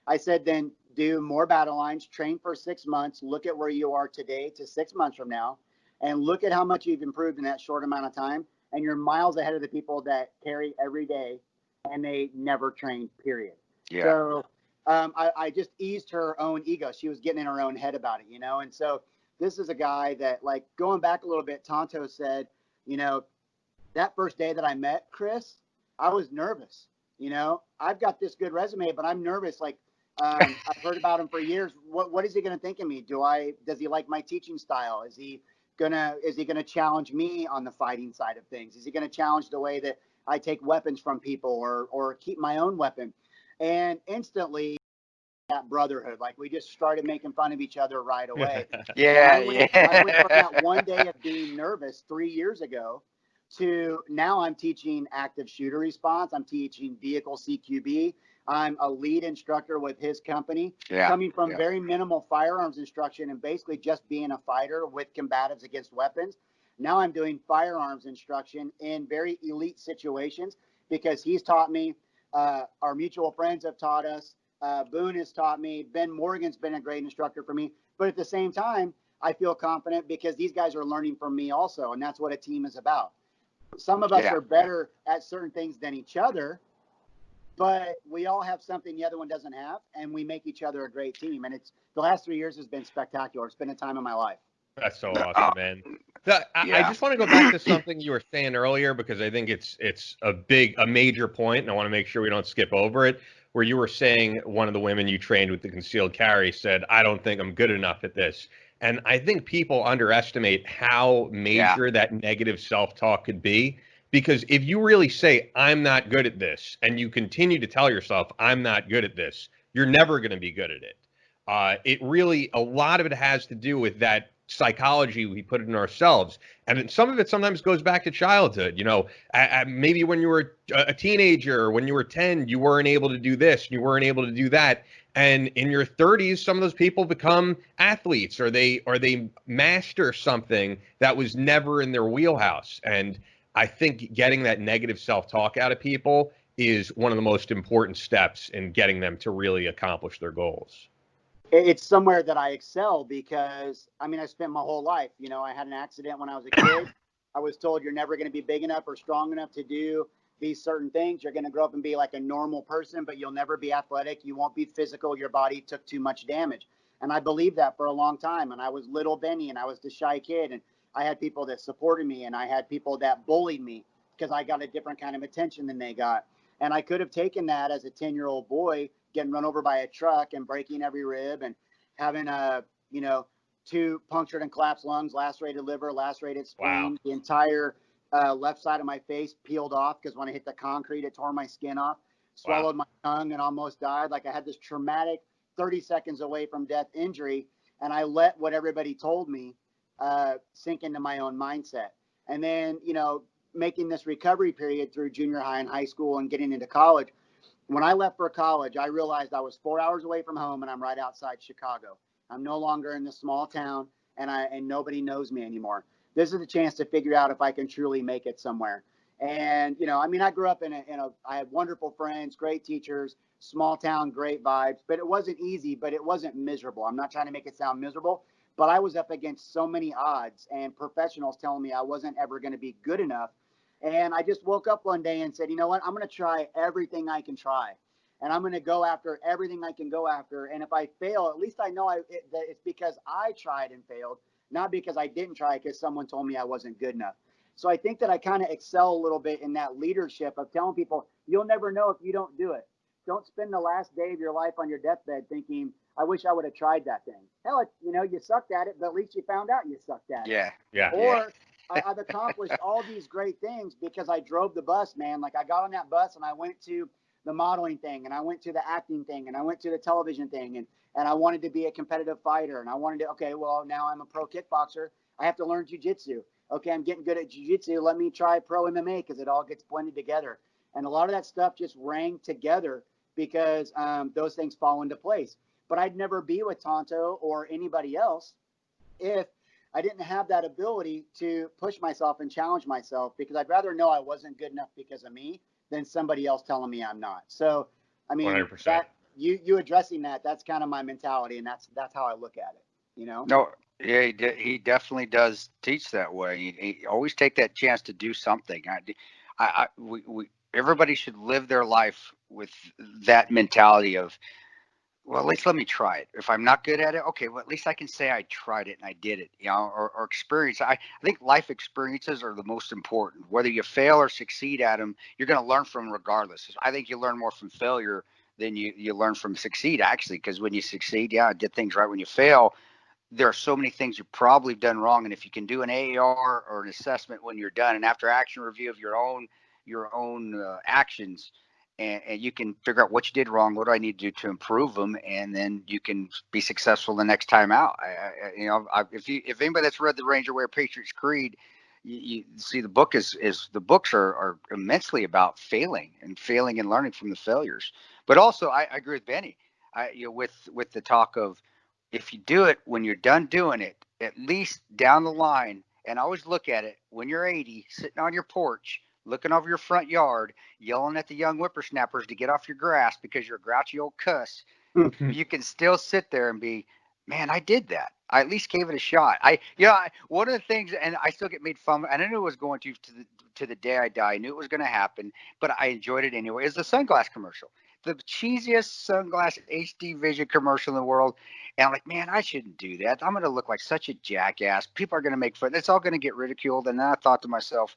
I said, then do more battle lines, train for 6 months, look at where you are today to 6 months from now, and look at how much you've improved in that short amount of time. And you're miles ahead of the people that carry every day and they never train, period. Yeah. So I just eased her own ego. She was getting in her own head about it, And so this is a guy that, like, going back a little bit, Tonto said, that first day that I met Chris, I was nervous. I've got this good resume, but I'm nervous. Like, I've heard about him for years. What is he going to think of me? Does he like my teaching style? Is he gonna challenge me on the fighting side of things? Is he going to challenge the way that I take weapons from people or keep my own weapon? And instantly, that brotherhood, like, we just started making fun of each other right away. I went from that one day of being nervous 3 years ago to now I'm teaching active shooter response. I'm teaching vehicle CQB. I'm a lead instructor with his company, coming from very minimal firearms instruction and basically just being a fighter with combatives against weapons. Now I'm doing firearms instruction in very elite situations because he's taught me, our mutual friends have taught us, Boone has taught me, Ben Morgan's been a great instructor for me. But at the same time, I feel confident because these guys are learning from me also. And that's what a team is about. Some of us are better at certain things than each other, but we all have something the other one doesn't have, and we make each other a great team. And it's the last 3 years has been spectacular. It's been a time of my life. That's so awesome, man. I just want to go back to something you were saying earlier because I think it's a major point, and I want to make sure we don't skip over it. Where you were saying one of the women you trained with the concealed carry said, "I don't think I'm good enough at this." And I think people underestimate how major that negative self-talk could be. Because if you really say, I'm not good at this, and you continue to tell yourself, I'm not good at this, you're never going to be good at it. A lot of it has to do with that psychology we put in ourselves. And some of it sometimes goes back to childhood. Maybe when you were a teenager, or when you were 10, you weren't able to do this, you weren't able to do that. And in your 30s, some of those people become athletes, or they master something that was never in their wheelhouse. And I think getting that negative self-talk out of people is one of the most important steps in getting them to really accomplish their goals. It's somewhere that I excel because, I spent my whole life, I had an accident when I was a kid. I was told you're never going to be big enough or strong enough to do these certain things. You're going to grow up and be like a normal person, but you'll never be athletic. You won't be physical. Your body took too much damage. And I believed that for a long time. And I was little Benny, and I was the shy kid. And I had people that supported me, and I had people that bullied me because I got a different kind of attention than they got. And I could have taken that as a 10-year-old boy getting run over by a truck and breaking every rib and having 2 punctured and collapsed lungs, lacerated liver, lacerated spleen, the entire left side of my face peeled off because when I hit the concrete, it tore my skin off, swallowed my tongue and almost died. Like, I had this traumatic 30 seconds away from death injury, and I let what everybody told me sink into my own mindset. And then, making this recovery period through junior high and high school and getting into college. When I left for college, I realized I was 4 hours away from home, and I'm right outside Chicago. I'm no longer in this small town, and nobody knows me anymore. This is a chance to figure out if I can truly make it somewhere. And, you know, I mean, I grew up I had wonderful friends, great teachers, small town, great vibes, but it wasn't easy, but it wasn't miserable. I'm not trying to make it sound miserable, but I was up against so many odds and professionals telling me I wasn't ever going to be good enough. And I just woke up one day and said, you know what, I'm going to try everything I can try. And I'm going to go after everything I can go after. And if I fail, at least I know that it's because I tried and failed, not because I didn't try because someone told me I wasn't good enough. So I think that I kind of excel a little bit in that leadership of telling people, you'll never know if you don't do it. Don't spend the last day of your life on your deathbed thinking, I wish I would have tried that thing. Hell, you know, you sucked at it, but at least you found out you sucked at it. Yeah. Or I've accomplished all these great things because I drove the bus, man. Like I got on that bus and I went to the modeling thing and I went to the acting thing and I went to the television thing and I wanted to be a competitive fighter and I wanted to, okay, well, now I'm a pro kickboxer. I have to learn jujitsu. Okay, I'm getting good at jiu-jitsu. Let me try pro MMA because it all gets blended together. And a lot of that stuff just rang together because those things fall into place. But I'd never be with Tonto or anybody else if I didn't have that ability to push myself and challenge myself, because I'd rather know I wasn't good enough because of me than somebody else telling me I'm not. So, I mean, 100%. that, you addressing that, that's kind of my mentality, and that's how I look at it, you know? No, yeah, he definitely does teach that way. He always take that chance to do something. Everybody should live their life with that mentality of, well, at least let me try it. If I'm not good at it, okay, well, at least I can say I tried it and I did it, you know, or experience. I think life experiences are the most important. Whether you fail or succeed at them, you're going to learn from them regardless. I think you learn more from failure than you learn from succeed, actually, because when you succeed, yeah, I did things right. When you fail, there are so many things you've probably done wrong. And if you can do an AAR or an assessment when you're done, an after action review of your own actions, and you can figure out what you did wrong, what do I need to do to improve them, and then you can be successful the next time out. If anybody that's read the Ranger Wear Patriots Creed, you see the books are immensely about failing and learning from the failures. But also, I agree with Benny. With the talk of, if you do it when you're done doing it, at least down the line, and always look at it when you're 80, sitting on your porch, looking over your front yard, yelling at the young whippersnappers to get off your grass because you're a grouchy old cuss, you can still sit there and be, man, I did that. I at least gave it a shot. One of the things, and I still get made fun of, and I knew it was going to the day I die. I knew it was going to happen, but I enjoyed it anyway. Is the sunglass commercial, the cheesiest sunglass HD vision commercial in the world. And I'm like, man, I shouldn't do that. I'm going to look like such a jackass. People are going to make fun. It's all going to get ridiculed. And then I thought to myself,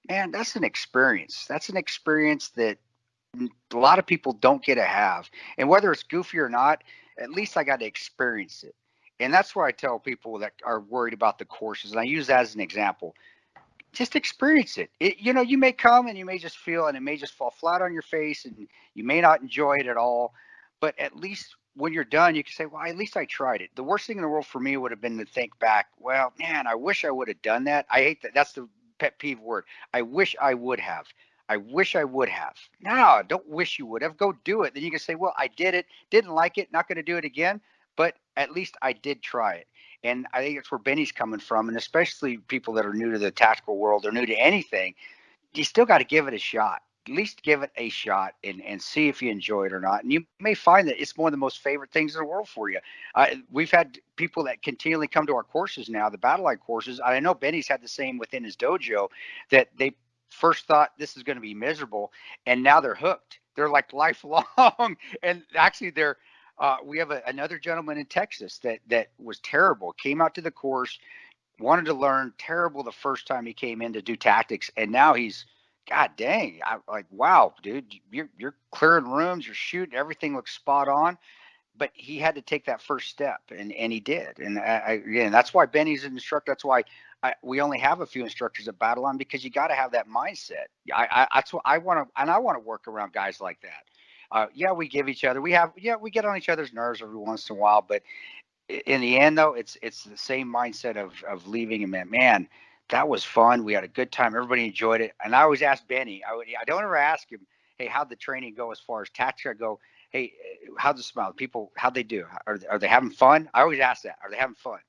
man, that's an experience. That's an experience that a lot of people don't get to have. And whether it's goofy or not, at least I got to experience it. And that's where I tell people that are worried about the courses, and I use that as an example, just experience it. You may come and you may just feel, and it may just fall flat on your face, and you may not enjoy it at all. But at least when you're done, you can say, well, at least I tried it. The worst thing in the world for me would have been to think back, well, man, I wish I would have done that. I hate that. That's the pet peeve word. I wish I would have. I wish I would have. No, don't wish you would have. Go do it. Then you can say, well, I did it, didn't like it, not going to do it again, but at least I did try it. And I think it's where Benny's coming from, and especially people that are new to the tactical world or new to anything, you still got to give it a shot. At least give it a shot and see if you enjoy it or not. And you may find that it's one of the most favorite things in the world for you. We've had people that continually come to our courses now, the Battleline courses. I know Benny's had the same within his dojo, that they first thought this is going to be miserable, and now they're hooked. They're like lifelong. And actually we have another gentleman in Texas that was terrible, came out to the course, wanted to learn, terrible the first time he came in to do tactics, and now he's, God dang, I'm like, wow, dude, you're clearing rooms, you're shooting, everything looks spot on. But he had to take that first step, and he did. And again, that's why Benny's an instructor. That's why we only have a few instructors at Battleline, because you got to have that mindset. That's what I want to, and I want to work around guys like that. We give each other, we get on each other's nerves every once in a while, but in the end, though, it's the same mindset of leaving, and man, that was fun. We had a good time. Everybody enjoyed it. And I always ask Benny, I don't ever ask him, hey, how'd the training go as far as tactics? I go, hey, how'd the smile? People, how'd they do? Are they having fun? I always ask that. Are they having fun?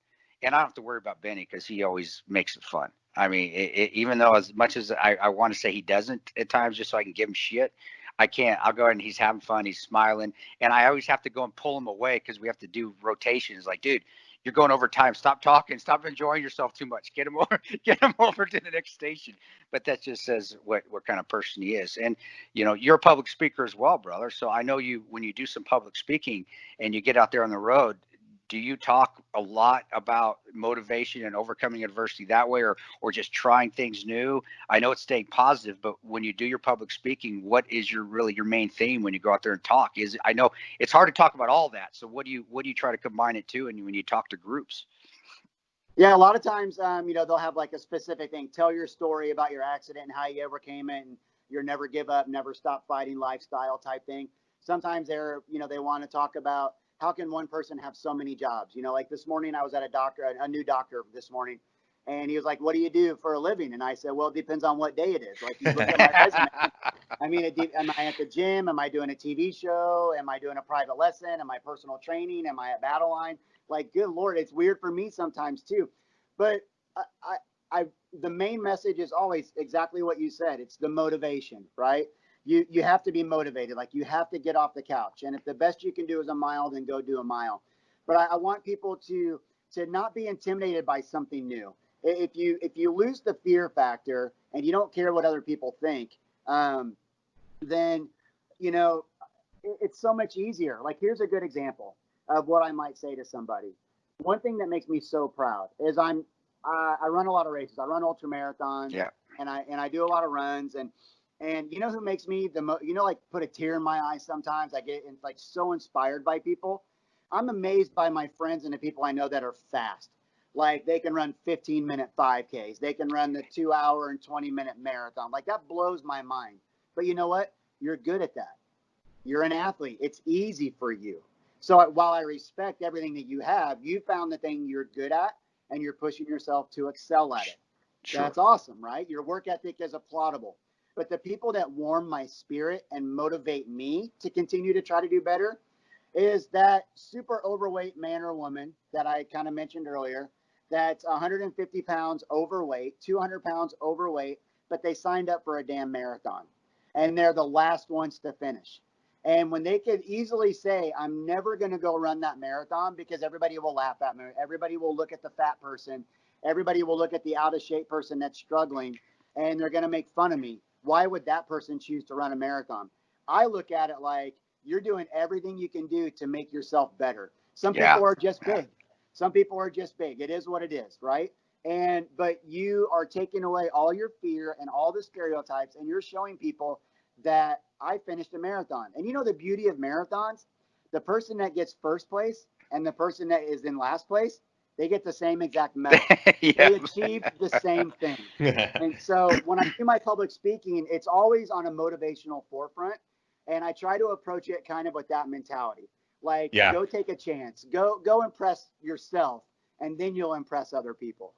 And I don't have to worry about Benny because he always makes it fun. I mean, even though as much as I want to say he doesn't at times, just so I can give him shit, I can't. I'll go ahead and he's having fun, he's smiling, and I always have to go and pull him away because we have to do rotations. Like, dude, you're going over time. Stop talking. Stop enjoying yourself too much. Get him over. Get him over to the next station. But that just says what kind of person he is. And you're a public speaker as well, brother. So I know you when you do some public speaking and you get out there on the road. Do you talk a lot about motivation and overcoming adversity that way, or just trying things new? I know it's staying positive, but when you do your public speaking, what is your main theme when you go out there and talk? I know it's hard to talk about all that. So what do you try to combine it to, and when you talk to groups? Yeah, a lot of times, they'll have like a specific thing. Tell your story about your accident and how you overcame it, and your never give up, never stop fighting lifestyle type thing. Sometimes they want to talk about how can one person have so many jobs? Like this morning, I was at a new doctor this morning, and he was like, "What do you do for a living?" And I said, "Well, it depends on what day it is." Like, you look at my resume. I mean, am I at the gym? Am I doing a TV show? Am I doing a private lesson? Am I personal training? Am I at Battleline? Like, good Lord, it's weird for me sometimes too. But the main message is always exactly what you said. It's the motivation, right? You have to be motivated. Like, you have to get off the couch. And if the best you can do is a mile, then go do a mile. But I want people to not be intimidated by something new. If you lose the fear factor and you don't care what other people think, then, it's so much easier. Like, here's a good example of what I might say to somebody. One thing that makes me so proud is I run a lot of races. I run ultra marathons. Yeah. And I do a lot of runs, and you know who makes me the most, like put a tear in my eye sometimes? I get like so inspired by people. I'm amazed by my friends and the people I know that are fast. Like, they can run 15-minute 5Ks. They can run the 2 hour and 20-minute marathon. Like, that blows my mind. But you know what? You're good at that. You're an athlete. It's easy for you. So while I respect everything that you have, you found the thing you're good at, and you're pushing yourself to excel at it. Sure. That's awesome, right? Your work ethic is applaudable. But the people that warm my spirit and motivate me to continue to try to do better is that super overweight man or woman that I kind of mentioned earlier, that's 150 pounds overweight, 200 pounds overweight, but they signed up for a damn marathon, and they're the last ones to finish. And when they could easily say, I'm never going to go run that marathon because everybody will laugh at me. Everybody will look at the fat person. Everybody will look at the out of shape person that's struggling, and they're going to make fun of me. Why would that person choose to run a marathon? I look at it like, you're doing everything you can do to make yourself better. Some people are just big. Some people are just big. It is what it is, right? But you are taking away all your fear and all the stereotypes, and you're showing people that I finished a marathon. And the beauty of marathons, the person that gets first place and the person that is in last place, they get the same exact medal. Yeah. They achieved the same thing. And so when I do my public speaking, it's always on a motivational forefront. And I try to approach it kind of with that mentality. Like, go take a chance, go impress yourself, and then you'll impress other people.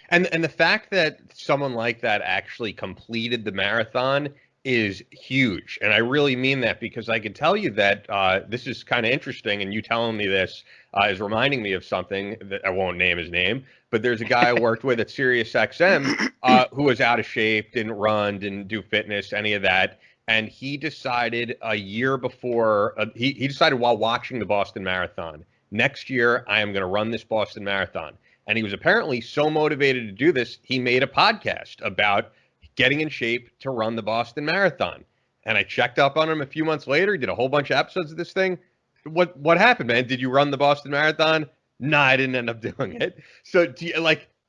And the fact that someone like that actually completed the marathon is huge. And I really mean that, because I can tell you that this is kind of interesting, and you telling me this is reminding me of something that I won't name his name, but there's a guy I worked with at Sirius XM who was out of shape, didn't run, didn't do fitness, any of that. And he decided a year before, he decided while watching the Boston Marathon, next year I am going to run this Boston Marathon. And he was apparently so motivated to do this, he made a podcast about getting in shape to run the Boston Marathon. And I checked up on him a few months later, did a whole bunch of episodes of this thing. What happened, man? Did you run the Boston Marathon? No, I didn't end up doing it. So do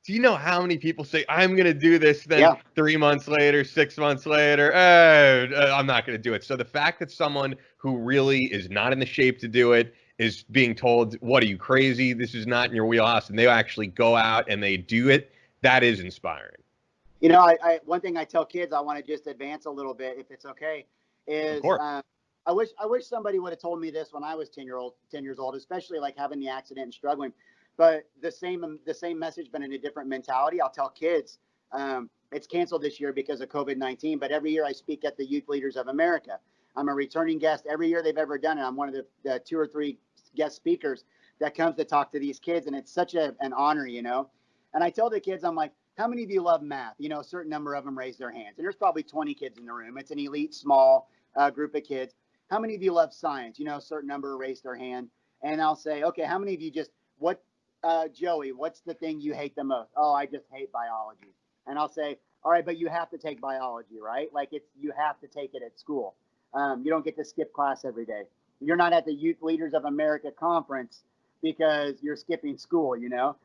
you know how many people say, I'm going to do this, then 3 months later, 6 months later, I'm not going to do it. So the fact that someone who really is not in the shape to do it is being told, what, are you crazy? This is not in your wheelhouse. And they actually go out and they do it. That is inspiring. I one thing I tell kids, I want to just advance a little bit, if it's okay, is I wish somebody would have told me this when I was 10 years old, especially like having the accident and struggling. But the same message, but in a different mentality. I'll tell kids, it's canceled this year because of COVID-19, but every year I speak at the Youth Leaders of America. I'm a returning guest every year they've ever done it. I'm one of the 2 or 3 guest speakers that comes to talk to these kids, and it's such an honor, And I tell the kids, I'm like, how many of you love math? You know, a certain number of them raise their hands. And there's probably 20 kids in the room. It's an elite, small group of kids. How many of you love science? You know, a certain number raise their hand. And I'll say, okay, how many of you Joey, what's the thing you hate the most? Oh, I just hate biology. And I'll say, all right, but you have to take biology, right? Like you have to take it at school. You don't get to skip class every day. You're not at the Youth Leaders of America conference because you're skipping school, you know.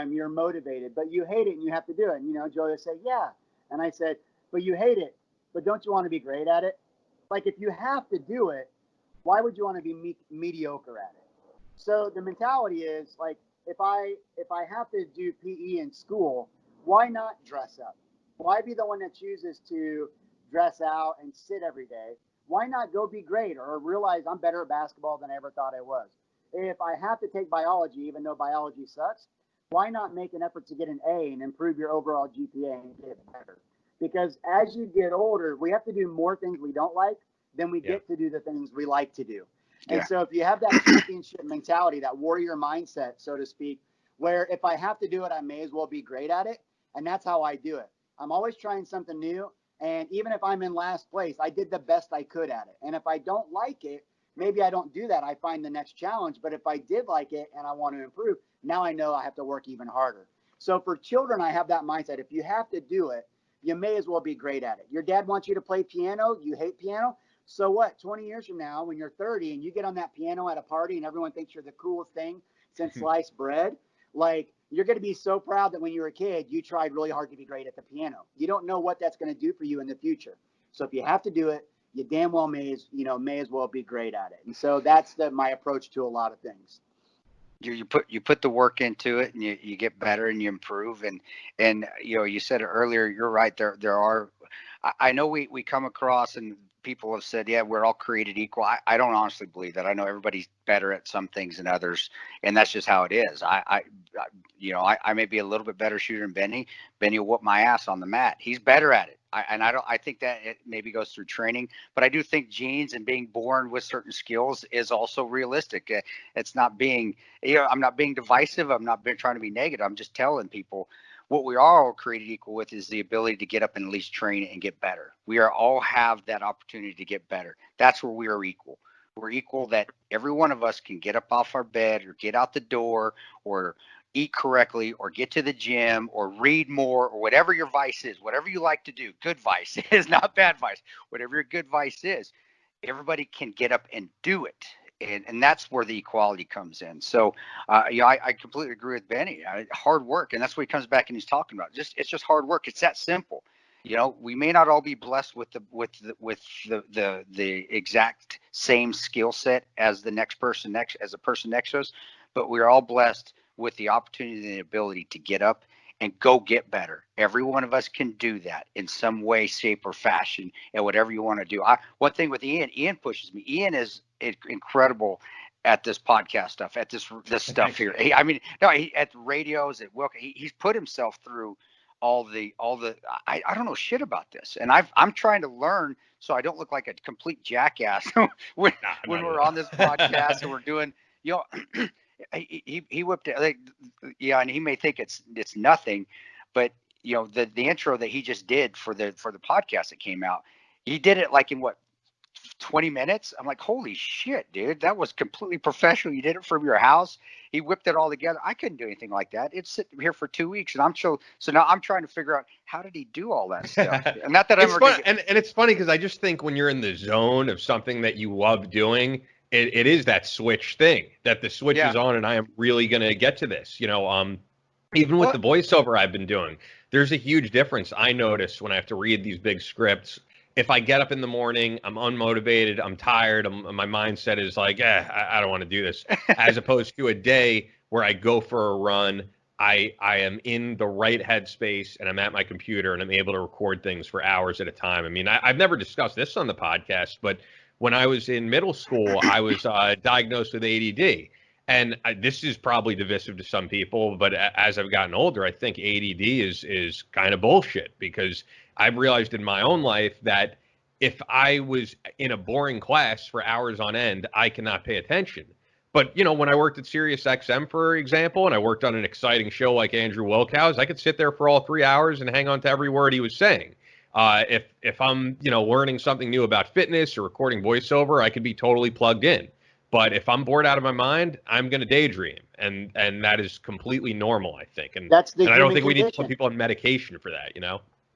You're motivated, but you hate it and you have to do it. And, you know, Joey would say, yeah. And I said, but you hate it, but don't you want to be great at it? Like, if you have to do it, why would you want to be mediocre at it? So the mentality is like, if I have to do PE in school, why not dress up? Why be the one that chooses to dress out and sit every day? Why not go be great or realize I'm better at basketball than I ever thought I was? If I have to take biology, even though biology sucks, why not make an effort to get an A and improve your overall GPA and get better? Because as you get older, we have to do more things we don't like than we get to do the things we like to do. And so if you have that championship mentality, that warrior mindset, so to speak, where if I have to do it, I may as well be great at it. And that's how I do it. I'm always trying something new. And even if I'm in last place, I did the best I could at it. And if I don't like it, maybe I don't do that. I find the next challenge. But if I did like it and I want to improve, now I know I have to work even harder. So for children, I have that mindset. If you have to do it, you may as well be great at it. Your dad wants you to play piano. You hate piano. So what? 20 years from now, when you're 30 and you get on that piano at a party and everyone thinks you're the coolest thing since sliced bread, like, you're going to be so proud that when you were a kid, you tried really hard to be great at the piano. You don't know what that's going to do for you in the future. So if you have to do it, you damn well may as well be great at it. And so that's my approach to a lot of things. You put the work into it, and you get better and you improve. And you know, you said it earlier. You're right. There are. I know we come across and people have said, yeah, we're all created equal. I don't honestly believe that. I know everybody's better at some things than others, and that's just how it is. I may be a little bit better shooter than Benny. Benny will whoop my ass on the mat. He's better at it. I think that it maybe goes through training, but I do think genes and being born with certain skills is also realistic. It's not being, I'm not being divisive. I'm not trying to be negative. I'm just telling people what we are all created equal with is the ability to get up and at least train and get better. We are all have that opportunity to get better. That's where we are equal. We're equal that every one of us can get up off our bed or get out the door or eat correctly or get to the gym or read more or whatever your vice is, whatever you like to do. Good vice is not bad vice. Whatever your good vice is, everybody can get up and do it. And that's where the equality comes in. So, I completely agree with Benny. Hard work, and that's what he comes back and he's talking about. It's just hard work. It's that simple. You know, we may not all be blessed with the exact same skill set as the person next to us, but we're all blessed with the opportunity and the ability to get up and go get better. Every one of us can do that in some way, shape, or fashion, and whatever you want to do. One thing with Ian pushes me. Ian is incredible at this podcast stuff, at this stuff here. At the radios, at Wilk, he's put himself through all the. I don't know shit about this, and I'm trying to learn so I don't look like a complete jackass when we're on this podcast and we're doing, He whipped it, and he may think it's nothing, but the intro that he just did for the podcast that came out, he did it like in 20 minutes. I'm like, holy shit, dude, that was completely professional. You did it from your house. He whipped it all together. I couldn't do anything like that. It's sitting here for 2 weeks, and so now I'm trying to figure out how did he do all that stuff. And not that I'm and it's funny because I just think when you're in the zone of something that you love doing, it is that switch thing that the switch is on, and I am really going to get to this. Even with the voiceover I've been doing, there's a huge difference I notice when I have to read these big scripts. If I get up in the morning, I'm unmotivated, I'm tired, my mindset is like, I don't want to do this, as opposed to a day where I go for a run, I am in the right headspace, and I'm at my computer, and I'm able to record things for hours at a time. I mean, I've never discussed this on the podcast, but when I was in middle school, I was diagnosed with ADD. And this is probably divisive to some people, but as I've gotten older, I think ADD is kind of bullshit, because I've realized in my own life that if I was in a boring class for hours on end, I cannot pay attention. But, when I worked at Sirius XM, for example, and I worked on an exciting show like Andrew Wilkow's, I could sit there for all 3 hours and hang on to every word he was saying. If I'm, learning something new about fitness or recording voiceover, I could be totally plugged in. But if I'm bored out of my mind, I'm going to daydream, and that is completely normal, I think. And That's the and I don't human think we need to put condition. people on medication for that.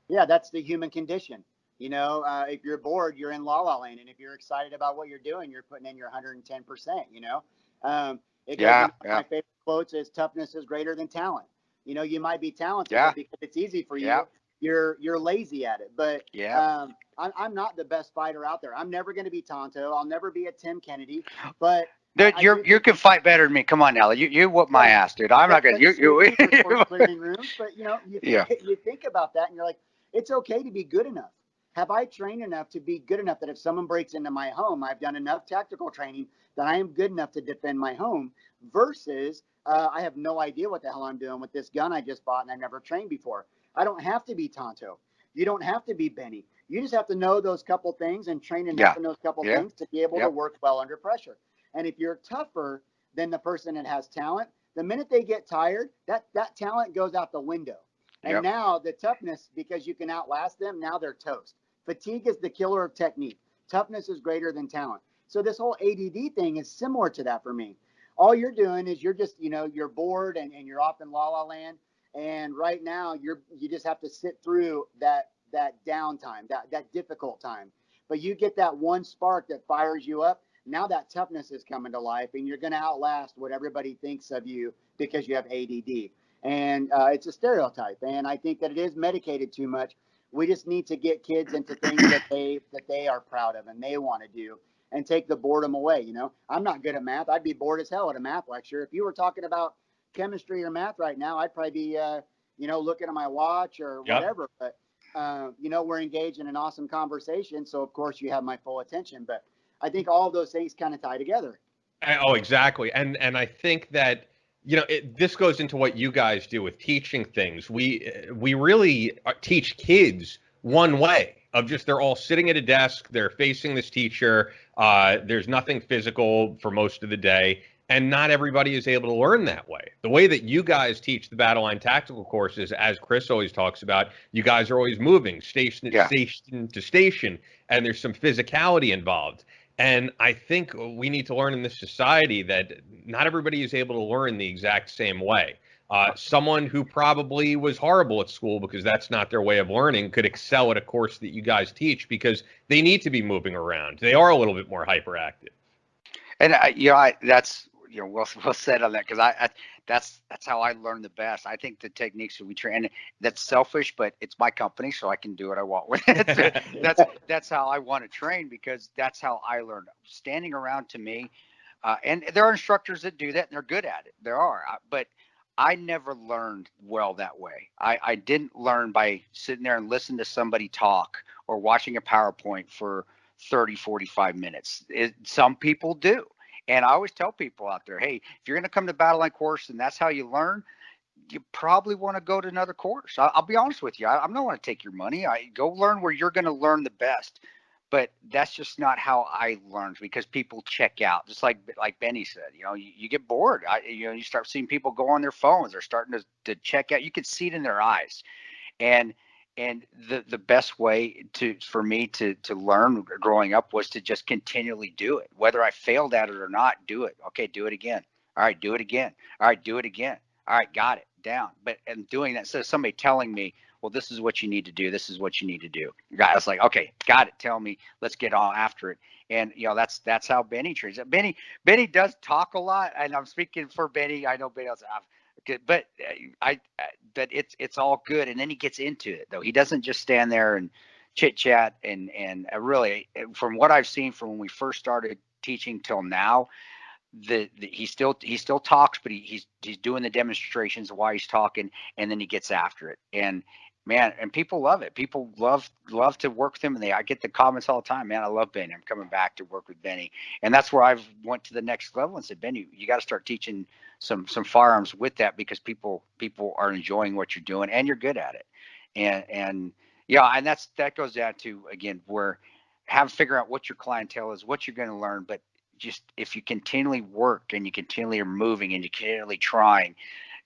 Yeah, that's the human condition. If you're bored, you're in la la land, and if you're excited about what you're doing, you're putting in your 110%. It goes into my favorite quotes is toughness is greater than talent. You might be talented but because it's easy for you. You're lazy at it. But I'm not the best fighter out there. I'm never going to be Tonto. I'll never be a Tim Kennedy. But dude, you can fight better than me. Come on, Nelly. You whoop my ass, dude. I'm not gonna. You clearing rooms, but you think about that, and you're like, it's okay to be good enough. Have I trained enough to be good enough that if someone breaks into my home, I've done enough tactical training that I am good enough to defend my home versus I have no idea what the hell I'm doing with this gun I just bought and I've never trained before. I don't have to be Tonto. You don't have to be Benny. You just have to know those couple things and train enough in those couple things to be able to work well under pressure. And if you're tougher than the person that has talent, the minute they get tired, that talent goes out the window. And now the toughness, because you can outlast them, now they're toast. Fatigue is the killer of technique. Toughness is greater than talent. So this whole ADD thing is similar to that for me. All you're doing is you're just, you're bored and you're off in la la land. And right now you just have to sit through that downtime, that difficult time. But you get that one spark that fires you up. Now that toughness is coming to life and you're going to outlast what everybody thinks of you because you have ADD. And it's a stereotype. And I think that it is medicated too much. We just need to get kids into things that they are proud of and they want to do and take the boredom away. I'm not good at math. I'd be bored as hell at a math lecture. If you were talking about chemistry or math right now, I'd probably be, looking at my watch or whatever. But, we're engaged in an awesome conversation. So, of course, you have my full attention. But I think all of those things kind of tie together. Oh, exactly. And I think that, this goes into what you guys do with teaching things. We really teach kids one way of just they're all sitting at a desk, they're facing this teacher, there's nothing physical for most of the day, and not everybody is able to learn that way. The way that you guys teach the Battleline Tactical courses, as Chris always talks about, you guys are always moving station to station, and there's some physicality involved. And I think we need to learn in this society that not everybody is able to learn the exact same way. Someone who probably was horrible at school because that's not their way of learning could excel at a course that you guys teach because they need to be moving around. They are a little bit more hyperactive. And that's well said on that, because that's how I learn the best. I think the techniques that we train, that's selfish, but it's my company, so I can do what I want with it. That's how I want to train, because that's how I learned. Standing around, to me, and there are instructors that do that and they're good at it. There are, but I never learned well that way. I didn't learn by sitting there and listening to somebody talk or watching a PowerPoint for 30, 45 minutes. Some people do. And I always tell people out there, hey, if you're going to come to Battleline course and that's how you learn, you probably want to go to another course. I'll be honest with you. I don't want to take your money. Go learn where you're going to learn the best. But that's just not how I learned, because people check out. Just like Benny said, you get bored. You start seeing people go on their phones. They're starting to check out. You can see it in their eyes. And the best way for me to learn growing up was to just continually do it. Whether I failed at it or not, do it. Okay, do it again. All right, do it again. All right, do it again. All right, got it, down. And doing that instead of somebody telling me, well, this is what you need to do. This is what you need to do. I was like, okay, got it. Tell me. Let's get all after it. And that's how Benny trains. Benny does talk a lot, and I'm speaking for Benny. I know Benny else. But but it's all good, and then he gets into it though. He doesn't just stand there and chit chat. And really, from what I've seen from when we first started teaching till now, he still talks, but he's doing the demonstrations of why he's talking, and then he gets after it. And man, and people love it. People love to work with him, and I get the comments all the time. Man, I love Benny. I'm coming back to work with Benny, and that's where I've went to the next level and said, Benny, you got to start teaching some firearms with that, because people are enjoying what you're doing and you're good at it. And that goes down to, again, where figure out what your clientele is, what you're going to learn, but if you continually work and you continually are moving and you continually trying,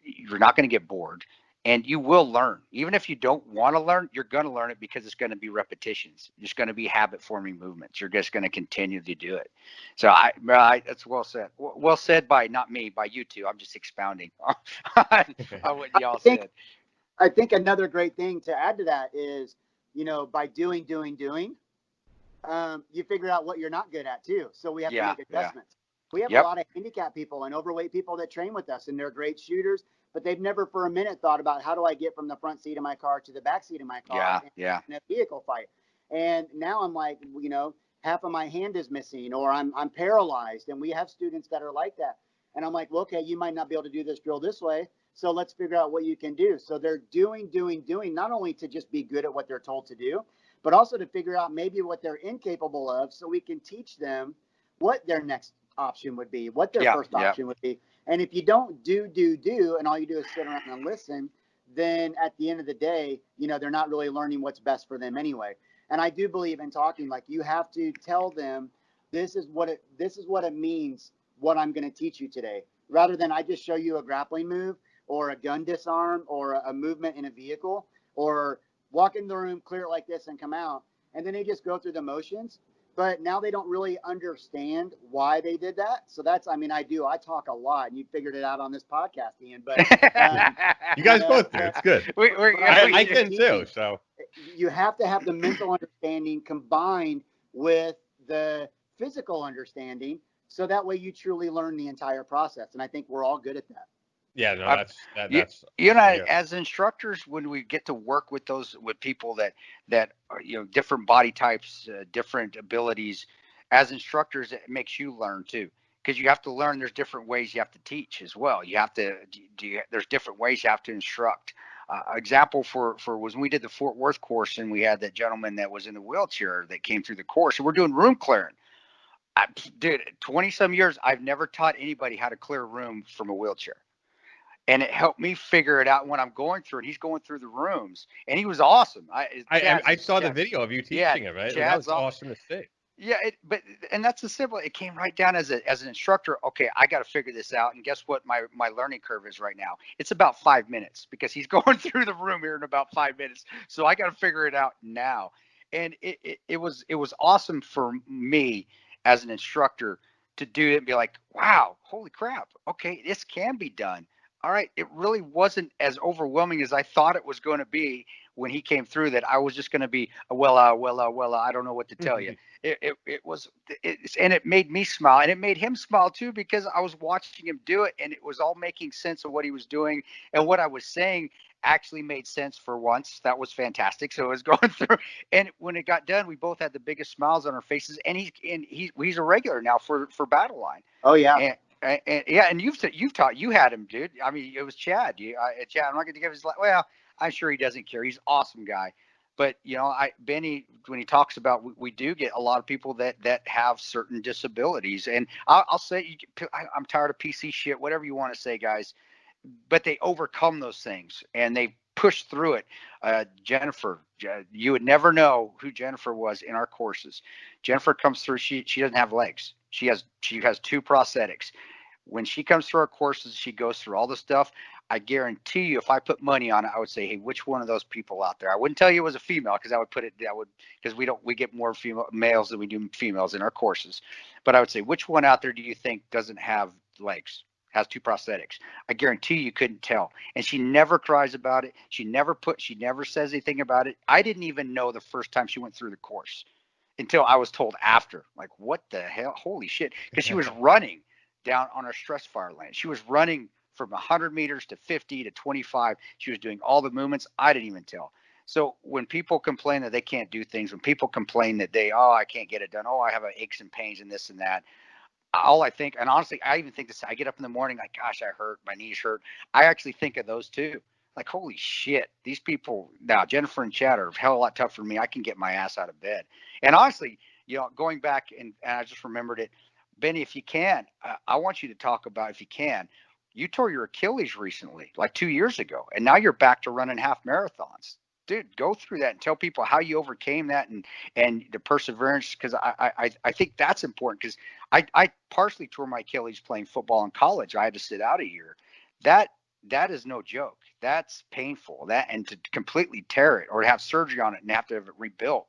you're not going to get bored. And you will learn. Even if you don't want to learn, you're going to learn it because it's going to be repetitions. It's going to be habit forming movements. You're just going to continue to do it. So that's well said. Well said by not me, by you two. I'm just expounding on what y'all said. I think another great thing to add to that is, by doing, you figure out what you're not good at too. So we have to make adjustments. We have a lot of handicapped people and overweight people that train with us, and they're great shooters, but they've never for a minute thought about how do I get from the front seat of my car to the back seat of my car in a vehicle fight. And now I'm like, half of my hand is missing, or I'm paralyzed. And we have students that are like that. And I'm like, well, okay, you might not be able to do this drill this way. So let's figure out what you can do. So they're doing, not only to just be good at what they're told to do, but also to figure out maybe what they're incapable of, so we can teach them what their next option would be, what their first option would be. And if you don't do, and all you do is sit around and listen, then at the end of the day, they're not really learning what's best for them anyway. And I do believe in talking, like, you have to tell them, this is what it means, what I'm going to teach you today, rather than I just show you a grappling move or a gun disarm or a movement in a vehicle, or walk in the room, clear it like this and come out. And then they just go through the motions. But now they don't really understand why they did that. So I talk a lot, and you figured it out on this podcast, Ian. But you guys both do. It's good. I can too. So you have to have the mental understanding combined with the physical understanding, so that way you truly learn the entire process. And I think we're all good at that. Yeah, no, that's as instructors, when we get to work with people that are, different body types, different abilities, as instructors, it makes you learn too, because you have to learn. There's different ways you have to teach as well. You have to there's different ways you have to instruct. Example for was when we did the Fort Worth course, and we had that gentleman that was in a wheelchair that came through the course, and we're doing room clearing. Dude, 20 some years, I've never taught anybody how to clear a room from a wheelchair. And it helped me figure it out when I'm going through it. He's going through the rooms, and he was awesome. I saw the video of you teaching him, right? That was awesome to see. Yeah, and that's the simple. It came right down as an instructor. Okay, I got to figure this out. And guess what? My learning curve is right now. It's about 5 minutes, because he's going through the room here in about 5 minutes. So I got to figure it out now. And it was awesome for me as an instructor to do it and be like, wow, holy crap. Okay, this can be done. All right, it really wasn't as overwhelming as I thought it was going to be when he came through, that I was just going to be, I don't know what to tell you. And it made me smile, and it made him smile too, because I was watching him do it, and it was all making sense of what he was doing, and what I was saying actually made sense for once. That was fantastic. So it was going through, and when it got done, we both had the biggest smiles on our faces, and he's a regular now for Battleline. Oh yeah. And you've taught, you had him, dude. I mean, it was Chad. Chad, I'm not going to give his, well, I'm sure he doesn't care. He's an awesome guy. But, Benny, when he talks about, we do get a lot of people that have certain disabilities. And I'll say, I'm tired of PC shit, whatever you want to say, guys. But they overcome those things, and they push through it. Jennifer, you would never know who Jennifer was in our courses. Jennifer comes through. She doesn't have legs. She has 2 prosthetics. When she comes through our courses, she goes through all the stuff. I guarantee you, if I put money on it, I would say, hey, which one of those people out there? I wouldn't tell you it was a female, because because we get more males than we do females in our courses. But I would say, which one out there do you think doesn't have legs, has 2 prosthetics? I guarantee you couldn't tell. And she never cries about it. She never says anything about it. I didn't even know the first time she went through the course until I was told after, like, what the hell? Holy shit. Because she was running down on our stress fire lane. She was running from 100 meters to 50 to 25. She was doing all the movements. I didn't even tell. So when people complain that they can't do things, when people complain that I can't get it done, I have aches and pains and this and that, all I think, and honestly, I even think this, I get up in the morning, like, gosh, I hurt, my knees hurt. I actually think of those too. Like, holy shit, these people, now Jennifer and Chad are a hell of a lot tougher than me. I can get my ass out of bed. And honestly, going back, and I just remembered it, Benny, if you can, I want you to talk about, if you can, you tore your Achilles recently, like 2 years ago, and now you're back to running half marathons. dude, go through that and tell people how you overcame that and the perseverance. Because I think that's important. Because I partially tore my Achilles playing football in college. I had to sit out a year. That is no joke. That's painful. And to completely tear it or to have surgery on it and have to have it rebuilt,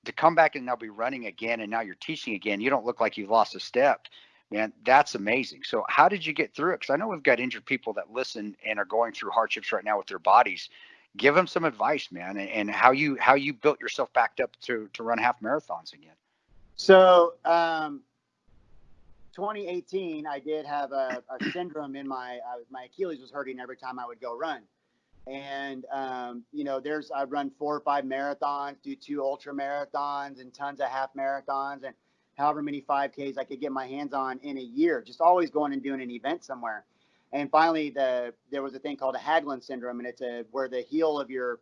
to come back and now be running again, and now you're teaching again. You don't look like you've lost a step, man. That's amazing. So how did you get through it? Because I know we've got injured people that listen and are going through hardships right now with their bodies. Give them some advice, man, and how you built yourself back up to run half marathons again. So 2018, I did have a syndrome in my Achilles was hurting every time I would go run. And, I'd run 4 or 5 marathons, do 2 ultra marathons and tons of half marathons and however many 5Ks I could get my hands on in a year, just always going and doing an event somewhere. And finally, there was a thing called a Haglund syndrome, and it's where the heel of your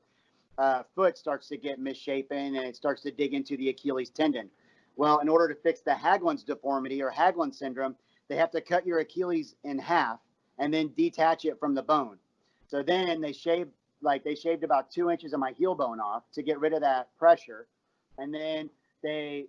foot starts to get misshapen and it starts to dig into the Achilles tendon. Well, in order to fix the Haglund's deformity or Haglund syndrome, they have to cut your Achilles in half and then detach it from the bone. So then they shaved about 2 inches of my heel bone off to get rid of that pressure. And then they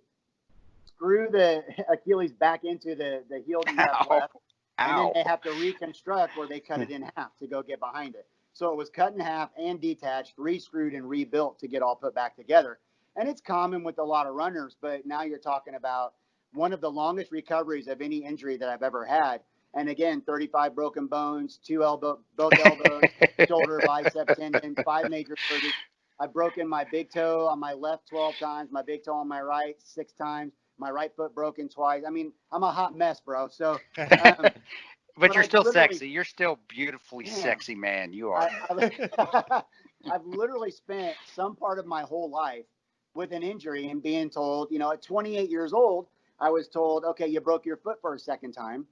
screw the Achilles back into the heel that you have left. And then they have to reconstruct where they cut it in half to go get behind it. So it was cut in half and detached, re-screwed and rebuilt to get all put back together. And it's common with a lot of runners, but now you're talking about one of the longest recoveries of any injury that I've ever had. And again, 35 broken bones, both elbows, shoulder, bicep tendon, 5 major surgeries. I've broken my big toe on my left 12 times, my big toe on my right 6 times, my right foot broken twice. I mean, I'm a hot mess, bro. So, but you're still sexy. You're still beautifully sexy, man. You are. I've literally spent some part of my whole life with an injury and being told, at 28 years old, I was told, okay, you broke your foot for a second time,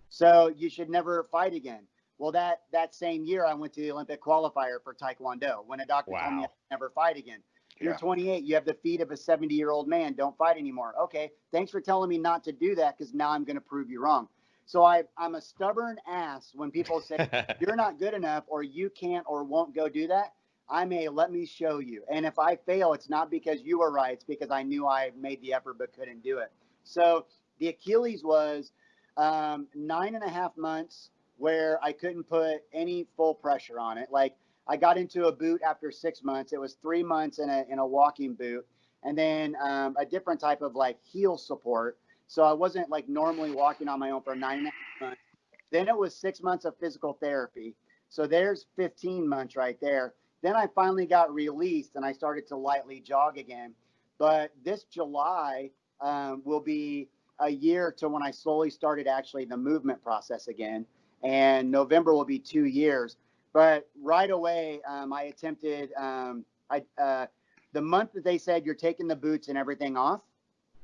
so you should never fight again. Well, that same year, I went to the Olympic qualifier for Taekwondo when a doctor told me I could never fight again. You're 28. You have the feet of a 70-year-old man. Don't fight anymore. Okay, thanks for telling me not to do that because now I'm going to prove you wrong. So I'm a stubborn ass when people say you're not good enough or you can't or won't go do that. Let me show you. And if I fail, it's not because you were right. It's because I knew I made the effort but couldn't do it. So the Achilles was 9.5 months where I couldn't put any full pressure on it. Like I got into a boot after 6 months. It was 3 months in a walking boot, and then a different type of like heel support. So I wasn't like normally walking on my own for 9.5 months. Then it was 6 months of physical therapy. So there's 15 months right there. Then I finally got released and I started to lightly jog again. But this July will be a year to when I slowly started actually the movement process again. And November will be 2 years. But right away, I attempted, the month that they said you're taking the boots and everything off,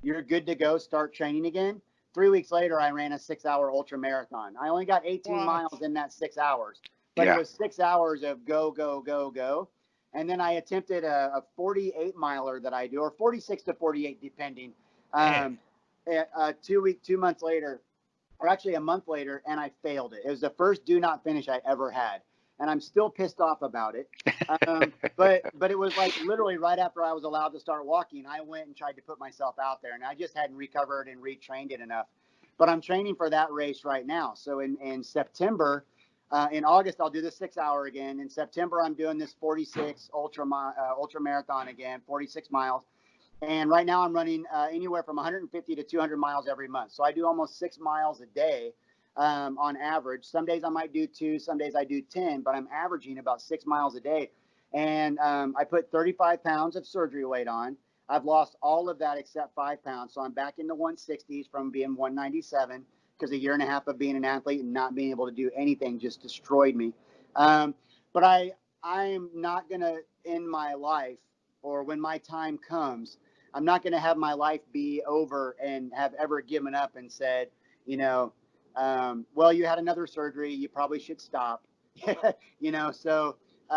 you're good to go, start training again. 3 weeks later, I ran a 6-hour ultra marathon. I only got 18 miles in that 6 hours, but it was 6 hours of go, go, go, go. And then I attempted a 48 miler that I do, or 46 to 48, depending, 2 months later, or actually a month later, and I failed it. It was the first do not finish I ever had. And I'm still pissed off about it. But it was like literally right after I was allowed to start walking, I went and tried to put myself out there, and I just hadn't recovered and retrained it enough. But I'm training for that race right now. So in September, in August, I'll do the 6 hour again. In September, I'm doing this 46 ultra marathon again, 46 miles. And right now I'm running anywhere from 150 to 200 miles every month. So I do almost 6 miles a day on average. Some days I might do 2, some days I do 10, but I'm averaging about 6 miles a day. And I put 35 pounds of surgery weight on. I've lost all of that except 5 pounds. So I'm back in the 160s from being 197 because a year and a half of being an athlete and not being able to do anything just destroyed me. But I am not going to end my life, or when my time comes, I'm not going to have my life be over and have ever given up and said, well, you had another surgery, you probably should stop. So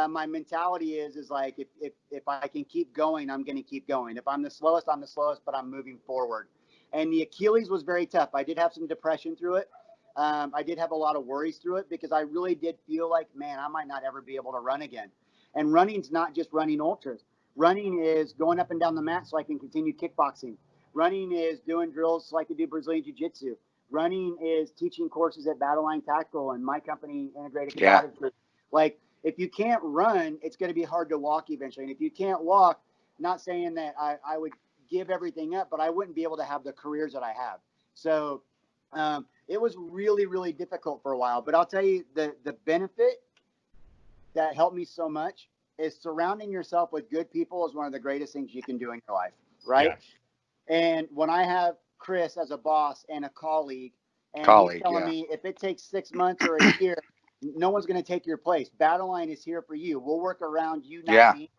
my mentality is like, if I can keep going, I'm going to keep going. If I'm the slowest, I'm the slowest, but I'm moving forward. And the Achilles was very tough. I did have some depression through it. I did have a lot of worries through it because I really did feel like, man, I might not ever be able to run again. And running's not just running ultras. Running is going up and down the mat so I can continue kickboxing. Running is doing drills so I can do Brazilian Jiu-Jitsu. Running is teaching courses at Battleline Tactical and my company, Integrated Combatives Group. Like, if you can't run, it's going to be hard to walk eventually. And if you can't walk, not saying that I would give everything up, but I wouldn't be able to have the careers that I have. So it was really, really difficult for a while. But I'll tell you, the benefit that helped me so much is surrounding yourself with good people is one of the greatest things you can do in your life, right? Yes. And when I have Chris as a boss and a colleague, and he's telling me if it takes 6 months or a year, no one's going to take your place. Battleline is here for you. We'll work around you.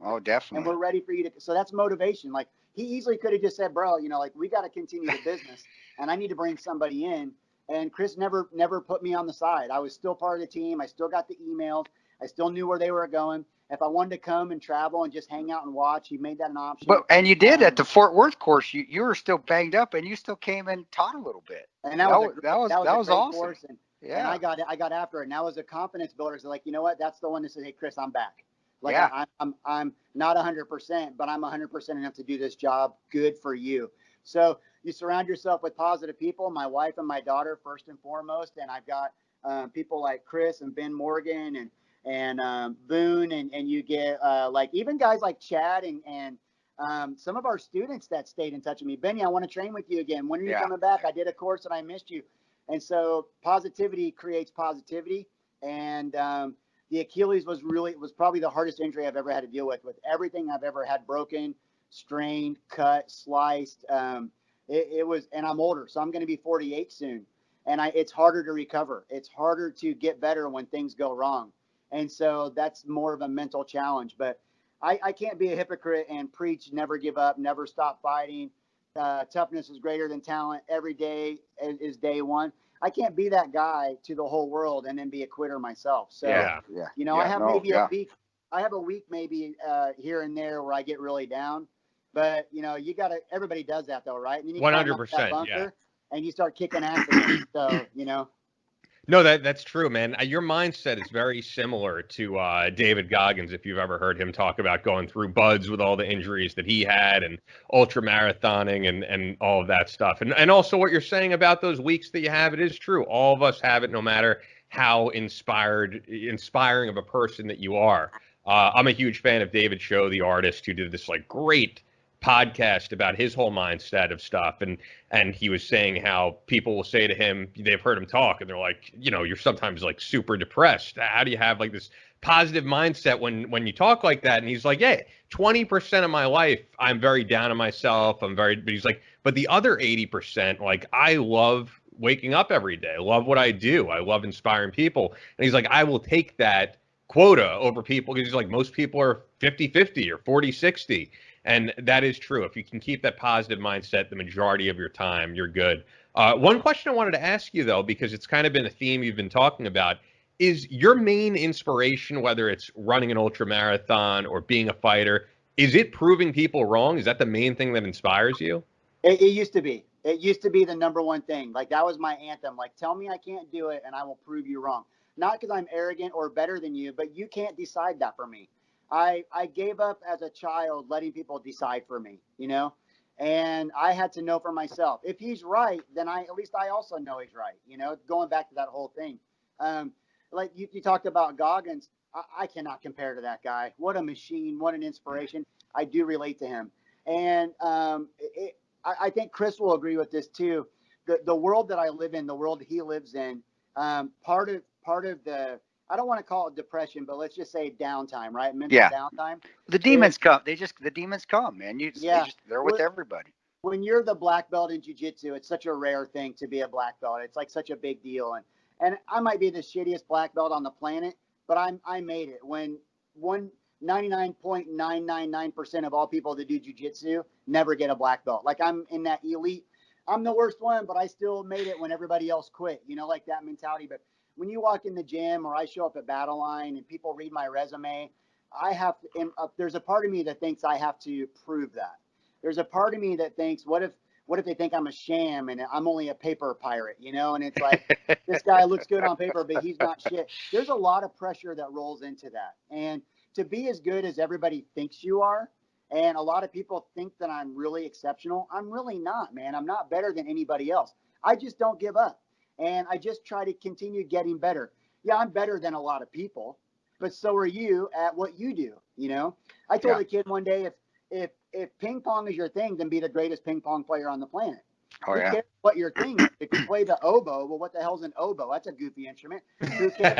Oh, definitely. And we're ready for you to. So that's motivation. Like, he easily could have just said, bro, like, we got to continue the business and I need to bring somebody in. And Chris never put me on the side. I was still part of the team. I still got the emails. I still knew where they were going. If I wanted to come and travel and just hang out and watch, he made that an option. And you did at the Fort Worth course. You were still banged up, and you still came and taught a little bit. And that was awesome. Course, and I got after it. And that was a confidence builder. So, like, you know what? That's the one that said, "Hey, Chris, I'm back." Like, I'm not 100%, but I'm 100% enough to do this job. Good for you. So you surround yourself with positive people. My wife and my daughter first and foremost, and I've got people like Chris and Ben Morgan and Boone, and you get like even guys like Chad and some of our students that stayed in touch with me. Benny, I want to train with you again. When are you coming back? I did a course and I missed you. And so positivity creates positivity. And the Achilles was probably the hardest injury I've ever had to deal with everything I've ever had broken, strained, cut, sliced. It was, and I'm older, so I'm going to be 48 soon. And it's harder to recover. It's harder to get better when things go wrong. And so that's more of a mental challenge. But I can't be a hypocrite and preach never give up, never stop fighting. Toughness is greater than talent. Every day is day one. I can't be that guy to the whole world and then be a quitter myself. So, I have a week maybe here and there where I get really down. But, everybody does that though, right? And then you 100%. And you start kicking ass again. So, No, that's true, man. Your mindset is very similar to David Goggins, if you've ever heard him talk about going through buds with all the injuries that he had and ultra marathoning and all of that stuff. And also what you're saying about those weeks that you have, it is true. All of us have it, no matter how inspiring of a person that you are. I'm a huge fan of David Cho, the artist, who did this like great podcast about his whole mindset of stuff, and he was saying how people will say to him, they've heard him talk, and they're like, you're sometimes like super depressed. How do you have like this positive mindset when you talk like that? And he's like, 20% of my life I'm very down on myself. But he's like, but the other 80%, like, I love waking up every day. I love what I do. I love inspiring people. And he's like, I will take that quota over people, because he's like, most people are 50-50 or 40-60. And that is true. If you can keep that positive mindset the majority of your time, you're good. One question I wanted to ask you, though, because it's kind of been a theme you've been talking about, is your main inspiration, whether it's running an ultra marathon or being a fighter, is it proving people wrong? Is that the main thing that inspires you? It used to be. It used to be the number one thing. Like, that was my anthem. Like, tell me I can't do it and I will prove you wrong. Not because I'm arrogant or better than you, but you can't decide that for me. I gave up as a child letting people decide for me, and I had to know for myself. If he's right, then at least I also know he's right, going back to that whole thing. Like you talked about Goggins, I cannot compare to that guy. What a machine, what an inspiration. I do relate to him. And I think Chris will agree with this too. The world that I live in, the world he lives in, part of the, I don't want to call it depression, but let's just say downtime, right? Mental downtime. The demons come. The demons come, man. They're with everybody. When you're the black belt in jiu-jitsu, it's such a rare thing to be a black belt. It's like such a big deal. And I might be the shittiest black belt on the planet, but I made it. When 99.999% of all people that do jiu-jitsu never get a black belt. Like, I'm in that elite. I'm the worst one, but I still made it when everybody else quit, like that mentality. But when you walk in the gym or I show up at Battleline and people read my resume, there's a part of me that thinks I have to prove that. There's a part of me that thinks, what if they think I'm a sham and I'm only a paper pirate, and it's like, this guy looks good on paper, but he's not shit. There's a lot of pressure that rolls into that. And to be as good as everybody thinks you are. And a lot of people think that I'm really exceptional. I'm really not, man. I'm not better than anybody else. I just don't give up. And I just try to continue getting better. Yeah, I'm better than a lot of people, but so are you at what you do. You know, I told a kid one day, if ping pong is your thing, then be the greatest ping pong player on the planet. Who cares what your thing is? If you play the oboe, well, what the hell's an oboe? That's a goofy instrument. Who cares?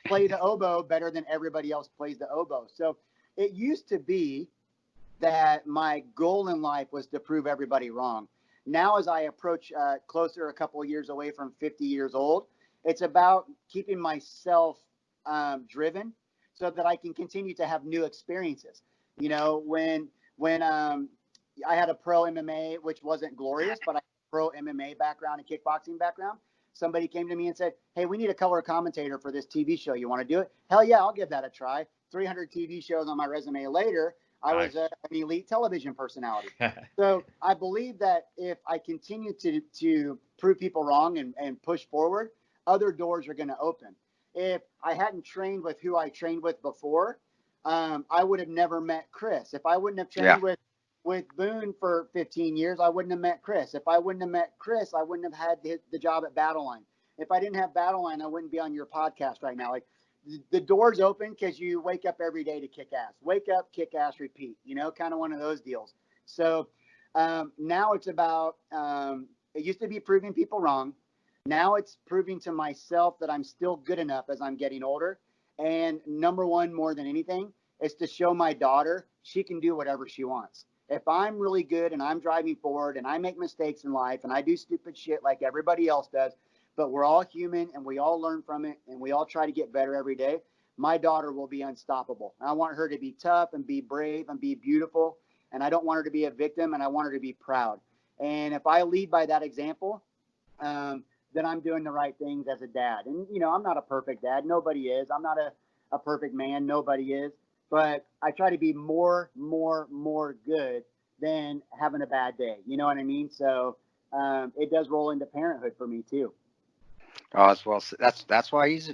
Play the oboe better than everybody else plays the oboe. So it used to be that my goal in life was to prove everybody wrong. Now, as I approach closer, a couple of years away from 50 years old, it's about keeping myself driven so that I can continue to have new experiences. You know, when I had a pro MMA, which wasn't glorious, but I had a pro MMA background and kickboxing background. Somebody came to me and said, hey, we need a color commentator for this TV show. You want to do it? Hell yeah, I'll give that a try. 300 TV shows on my resume later, I was an elite television personality. So I believe that if I continue to prove people wrong and push forward, other doors are going to open. If I hadn't trained with who I trained with before, I would have never met Chris. If I wouldn't have trained with Boone for 15 years, I wouldn't have met Chris. If I wouldn't have met Chris, I wouldn't have had the job at Battleline. If I didn't have Battleline, I wouldn't be on your podcast right now. Like, the doors open because you wake up every day to kick ass. Wake up, kick ass, repeat. You know, kind of one of those deals. So now it's about, it used to be proving people wrong. Now it's proving to myself that I'm still good enough as I'm getting older. And number one, more than anything, is to show my daughter she can do whatever she wants. If I'm really good and I'm driving forward and I make mistakes in life and I do stupid shit like everybody else does, but we're all human and we all learn from it and we all try to get better every day, my daughter will be unstoppable. And I want her to be tough and be brave and be beautiful. And I don't want her to be a victim, and I want her to be proud. And if I lead by that example, then I'm doing the right things as a dad. And, you know, I'm not a perfect dad. Nobody is. I'm not a perfect man. Nobody is. But I try to be more good than having a bad day. You know what I mean? So it does roll into parenthood for me too. Oh, as well. That's why he's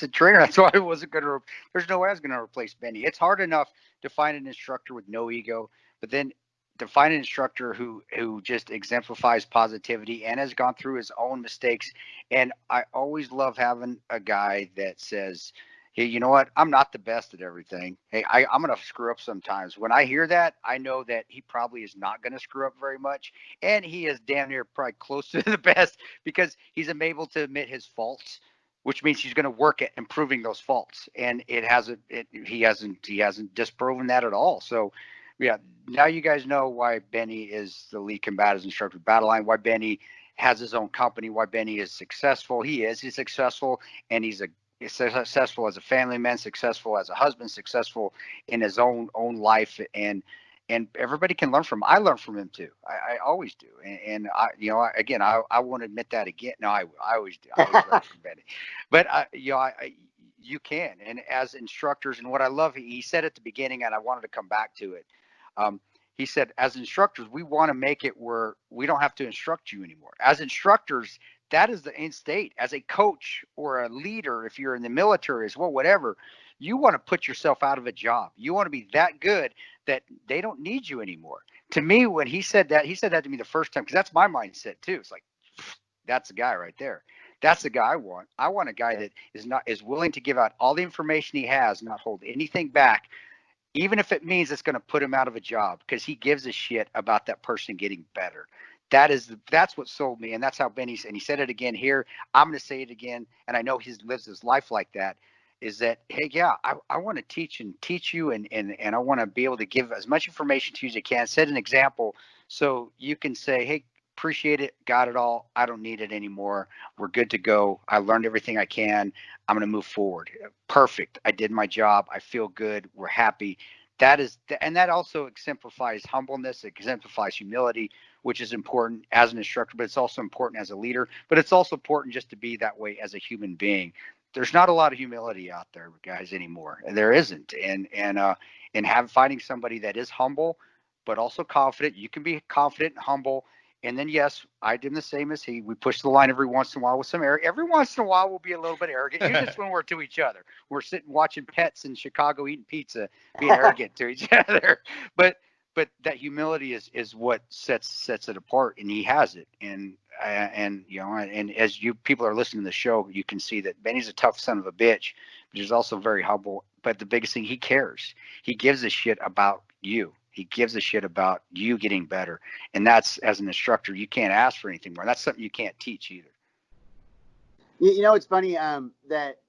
a trainer. That's why I wasn't going to. There's no way I was going to replace Benny. It's hard enough to find an instructor with no ego, but then to find an instructor who just exemplifies positivity and has gone through his own mistakes. And I always love having a guy that says, hey, you know what? I'm not the best at everything. Hey, I'm going to screw up sometimes. When I hear that, I know that he probably is not going to screw up very much. And he is damn near probably close to the best because he's able to admit his faults, which means he's going to work at improving those faults. And he hasn't disproven that at all. So, yeah, now you guys know why Benny is the lead combatives instructor at Battleline, why Benny has his own company, why Benny is successful. He's successful, and he's successful as a family man, successful as a husband, successful in his own life, and everybody can learn from him. I learn from him too. I always do. And I won't admit that again. No, I always do. I always learn from Benny. But you can. And as instructors, and what I love, he said at the beginning, and I wanted to come back to it. He said, as instructors, we want to make it where we don't have to instruct you anymore. As instructors, that is the end state. As a coach or a leader, if you're in the military as well, whatever, you want to put yourself out of a job. You want to be that good that they don't need you anymore. To me, when he said that to me the first time, because that's my mindset too. It's like, that's the guy right there. That's the guy I want. I want a guy that is willing to give out all the information he has, not hold anything back, even if it means it's going to put him out of a job, because he gives a shit about that person getting better. That's what sold me, and that's how Benny, and he said it again here. I'm going to say it again, and I know he lives his life like that. Is that, hey, yeah, I want to teach you, and I want to be able to give as much information to you as I can. Set an example so you can say, hey, appreciate it, got it all. I don't need it anymore. We're good to go. I learned everything I can. I'm going to move forward. Perfect. I did my job. I feel good. We're happy. And that also exemplifies humbleness. It exemplifies humility, which is important as an instructor, but it's also important as a leader. But it's also important just to be that way as a human being. There's not a lot of humility out there, guys, anymore. There isn't. And finding somebody that is humble, but also confident. You can be confident and humble And then, yes, I did the same as he. We push the line every once in a while with some air. Every once in a while, we'll be a little bit arrogant. Usually just when we're to each other. We're sitting watching pets in Chicago eating pizza, being arrogant to each other. But that humility is what sets it apart, and he has it. And as you people are listening to the show, you can see that Benny's a tough son of a bitch, but he's also very humble. But the biggest thing, he cares. He gives a shit about you. He gives a shit about you getting better. And that's, as an instructor, you can't ask for anything more. That's something you can't teach either. It's funny that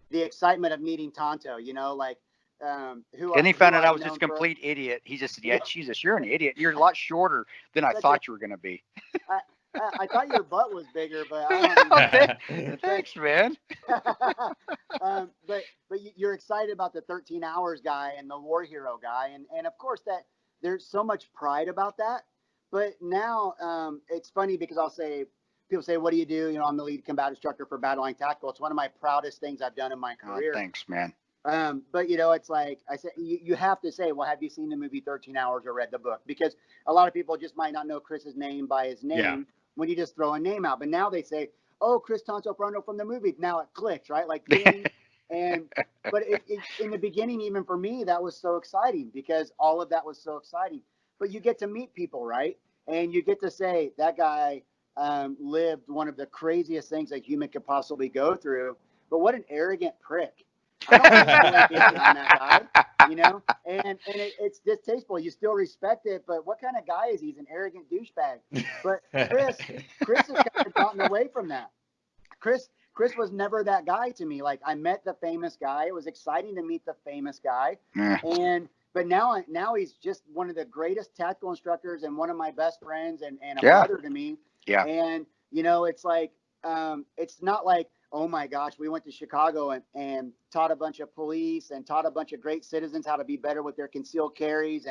the excitement of meeting Tonto, and he found out I was just a complete idiot. He just said, Jesus, you're an idiot. You're a lot shorter than I thought you were going to be. I thought your butt was bigger, but I don't know. Thanks, man. But you're excited about the 13 hours guy and the war hero guy, and of course that there's so much pride about that. But now it's funny because people say, what do you do? I'm the lead combat instructor for Battleline Tactical. It's one of my proudest things I've done in my career. Oh, thanks, man. But it's like I said, you have to say, well, have you seen the movie 13 Hours or read the book? Because a lot of people just might not know Chris's name by his name when you just throw a name out. But now they say, oh, Chris Tonto Frondo from the movie. Now it clicks, right? Like, but in the beginning, even for me, that was so exciting because all of that was so exciting. But you get to meet people, right? And you get to say that guy lived one of the craziest things a human could possibly go through. But what an arrogant prick. I don't want to on that guy, and it's distasteful. You still respect it, but what kind of guy is he? He's an arrogant douchebag. But Chris has kind of gotten away from that. Chris was never that guy to me. Like, I met the famous guy. It was exciting to meet the famous guy. But now he's just one of the greatest tactical instructors and one of my best friends and a brother to me. Yeah. And, it's like, it's not like, oh my gosh, we went to Chicago and taught a bunch of police and taught a bunch of great citizens how to be better with their concealed carries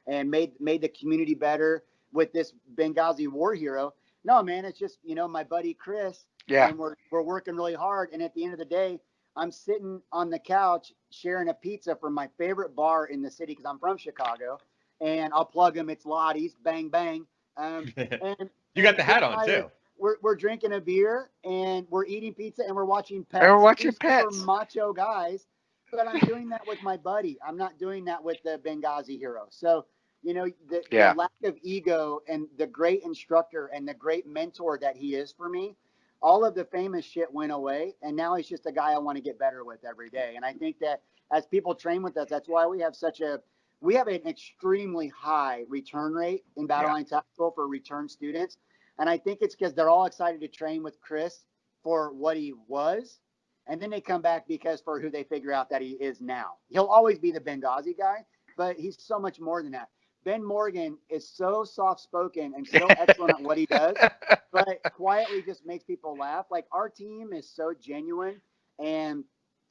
and made the community better with this Benghazi war hero. No, man, it's just, my buddy Chris. Yeah. And we're working really hard. And at the end of the day, I'm sitting on the couch sharing a pizza from my favorite bar in the city because I'm from Chicago. And I'll plug them. It's Lottie's. Bang, bang. And you got the hat on, too. We're drinking a beer and we're eating pizza and we're watching pets. And we're watching pets. Super macho guys. But I'm doing that with my buddy. I'm not doing that with the Benghazi hero. So, the lack of ego and the great instructor and the great mentor that he is for me, all of the famous shit went away. And now he's just a guy I want to get better with every day. And I think that as people train with us, that's why we have an extremely high return rate in Battleline Tactical for return students. And I think it's because they're all excited to train with Chris for what he was. And then they come back because for who they figure out that he is now. He'll always be the Benghazi guy, but he's so much more than that. Ben Morgan is so soft-spoken and so excellent at what he does, but quietly just makes people laugh. Like, our team is so genuine. And,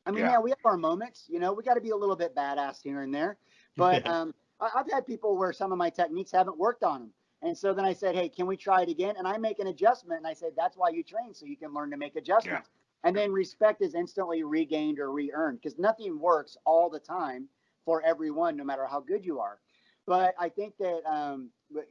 I mean, we have our moments. We got to be a little bit badass here and there. But I've had people where some of my techniques haven't worked on them. And so then I said, hey, can we try it again? And I make an adjustment. And I said, that's why you train, so you can learn to make adjustments. Yeah. And then respect is instantly regained or re-earned because nothing works all the time for everyone, no matter how good you are. But I think that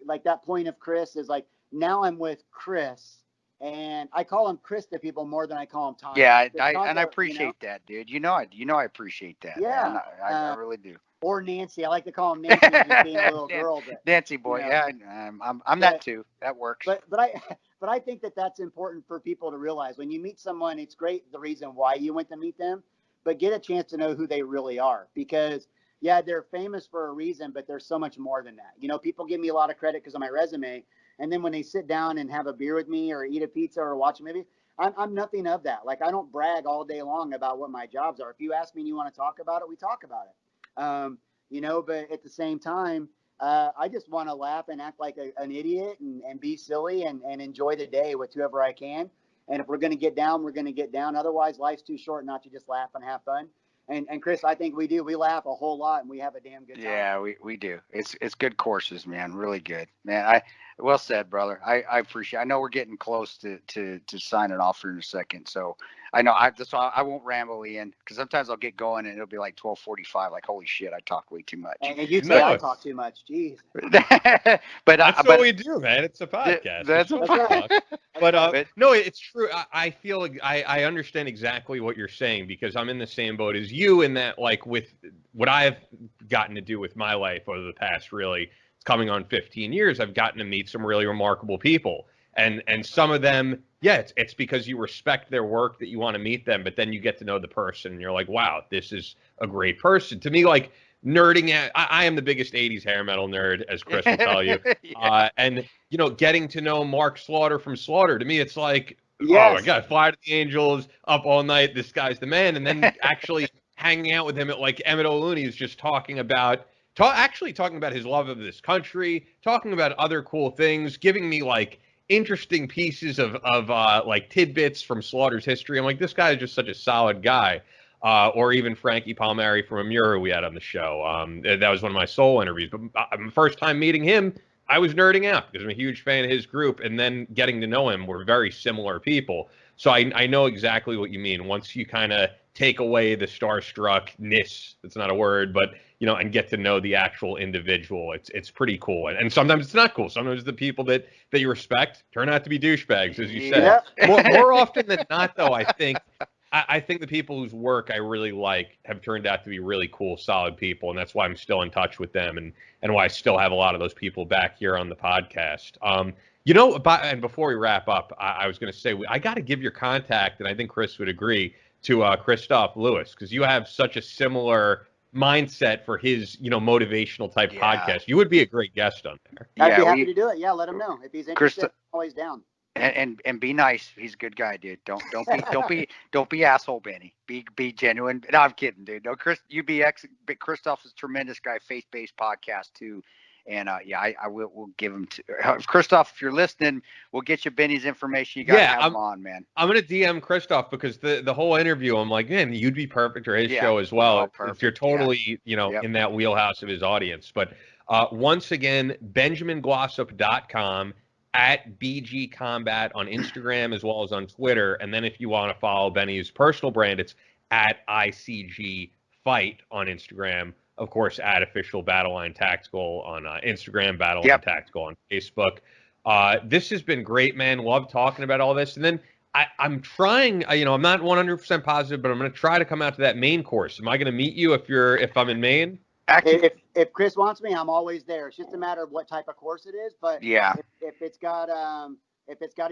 like that point of Chris is like, now I'm with Chris. And I call him Chris to people more than I call him Tom. Yeah, I appreciate that, dude. I appreciate that. Yeah, I really do. Or Nancy. I like to call him Nancy just being a little girl. But, Nancy boy, I'm that too. That works. But I think that that's important for people to realize. When you meet someone, it's great the reason why you went to meet them, but get a chance to know who they really are. Because, they're famous for a reason, but there's so much more than that. People give me a lot of credit because of my resume. And then when they sit down and have a beer with me or eat a pizza or watch a movie, I'm nothing of that. Like, I don't brag all day long about what my jobs are. If you ask me and you want to talk about it, we talk about it. But at the same time, I just want to laugh and act like an idiot and be silly and enjoy the day with whoever I can. And if we're going to get down, we're going to get down. Otherwise, life's too short not to just laugh and have fun. And Chris, I think we do. We laugh a whole lot and we have a damn good time. Yeah, we do. It's good courses, man. Really good, man. Well said, brother. I appreciate. I know we're getting close to signing off here in a second. So I know. So I won't ramble, Ian, because sometimes I'll get going and it'll be like 12:45. Like, holy shit, I talk way too much. And you'd say I talk too much. Jeez. That's what we do, man. It's a podcast. That's right. But no, it's true. I feel like I understand exactly what you're saying, because I'm in the same boat as you in that, like, with what I've gotten to do with my life over the past, really, it's coming on 15 years, I've gotten to meet some really remarkable people. And some of them, yeah, it's because you respect their work that you want to meet them, but then you get to know the person and you're like, wow, this is a great person. To me, like, nerding out, I am the biggest 80s hair metal nerd, as Chris will tell you. Yeah. And, you know, getting to know Mark Slaughter from Slaughter, to me, it's like, Yes. oh my God, Fly to the Angels, up all night, this guy's the man. And then actually hanging out with him at, like, Emmett O'Looney's, just talking about his love of this country, talking about other cool things, giving me, like, interesting pieces of like tidbits from Slaughter's history. I'm like, this guy is just such a solid guy. Or even Frankie Palmieri from Amura we had on the show. That was one of my solo interviews. But first time meeting him, I was nerding out because I'm a huge fan of his group. And then getting to know him, we're very similar people. So I know exactly what you mean. Once you kind of take away the starstruckness, that's not a word, but, you know, and get to know the actual individual, it's pretty cool. And sometimes it's not cool. Sometimes the people that you respect turn out to be douchebags, as you said. Yeah. More often than not, though, I think the people whose work I really like have turned out to be really cool, solid people, and that's why I'm still in touch with them, and why I still have a lot of those people back here on the podcast. You know, and before we wrap up, I was going to say, I got to give your contact, and I think Chris would agree, to Christoph Lewis, because you have such a similar mindset for his, you know, motivational type podcast. You would be a great guest on there. I'd be happy to do it. Yeah, let him know if he's interested. I'm always down. And be nice. He's a good guy, dude. Don't be asshole, Benny. Be genuine. No, I'm kidding, dude. No, but Christoph is a tremendous guy. Faith-based podcast too. And I will give him to Christoph. If you're listening, we'll get you Benny's information. You got to have him on, man. I'm gonna DM Christoph, because the whole interview, I'm like, man, you'd be perfect for his show as well. If you're totally in that wheelhouse of his audience. But once again, BenjaminGlossop.com, at BG Combat on Instagram as well as on Twitter. And then if you want to follow Benny's personal brand, it's at ICG Fight on Instagram. Of course, at official Battleline Tactical on Instagram, Battleline Tactical on Facebook. This has been great, man. Love talking about all this. And then I'm trying, I'm not 100% positive, but I'm going to try to come out to that Maine course. Am I going to meet you if I'm in Maine? Actually, if Chris wants me, I'm always there. It's just a matter of what type of course it is. But if it's got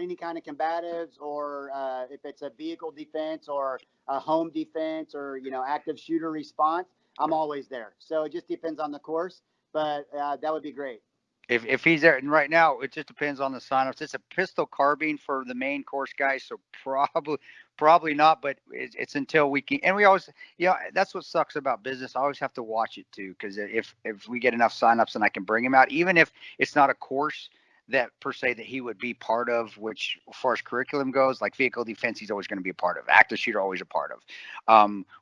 any kind of combatives, or if it's a vehicle defense or a home defense, or active shooter response, I'm always there. So it just depends on the course, but that would be great. If he's there, and right now it just depends on the signups. It's a pistol carbine for the main course guys, so probably not. But it's until we can, and we always, that's what sucks about business. I always have to watch it too, because if we get enough signups and I can bring him out, even if it's not a course that per se that he would be part of, which as far as curriculum goes, like vehicle defense, he's always going to be a part of. Active shooter, always a part of.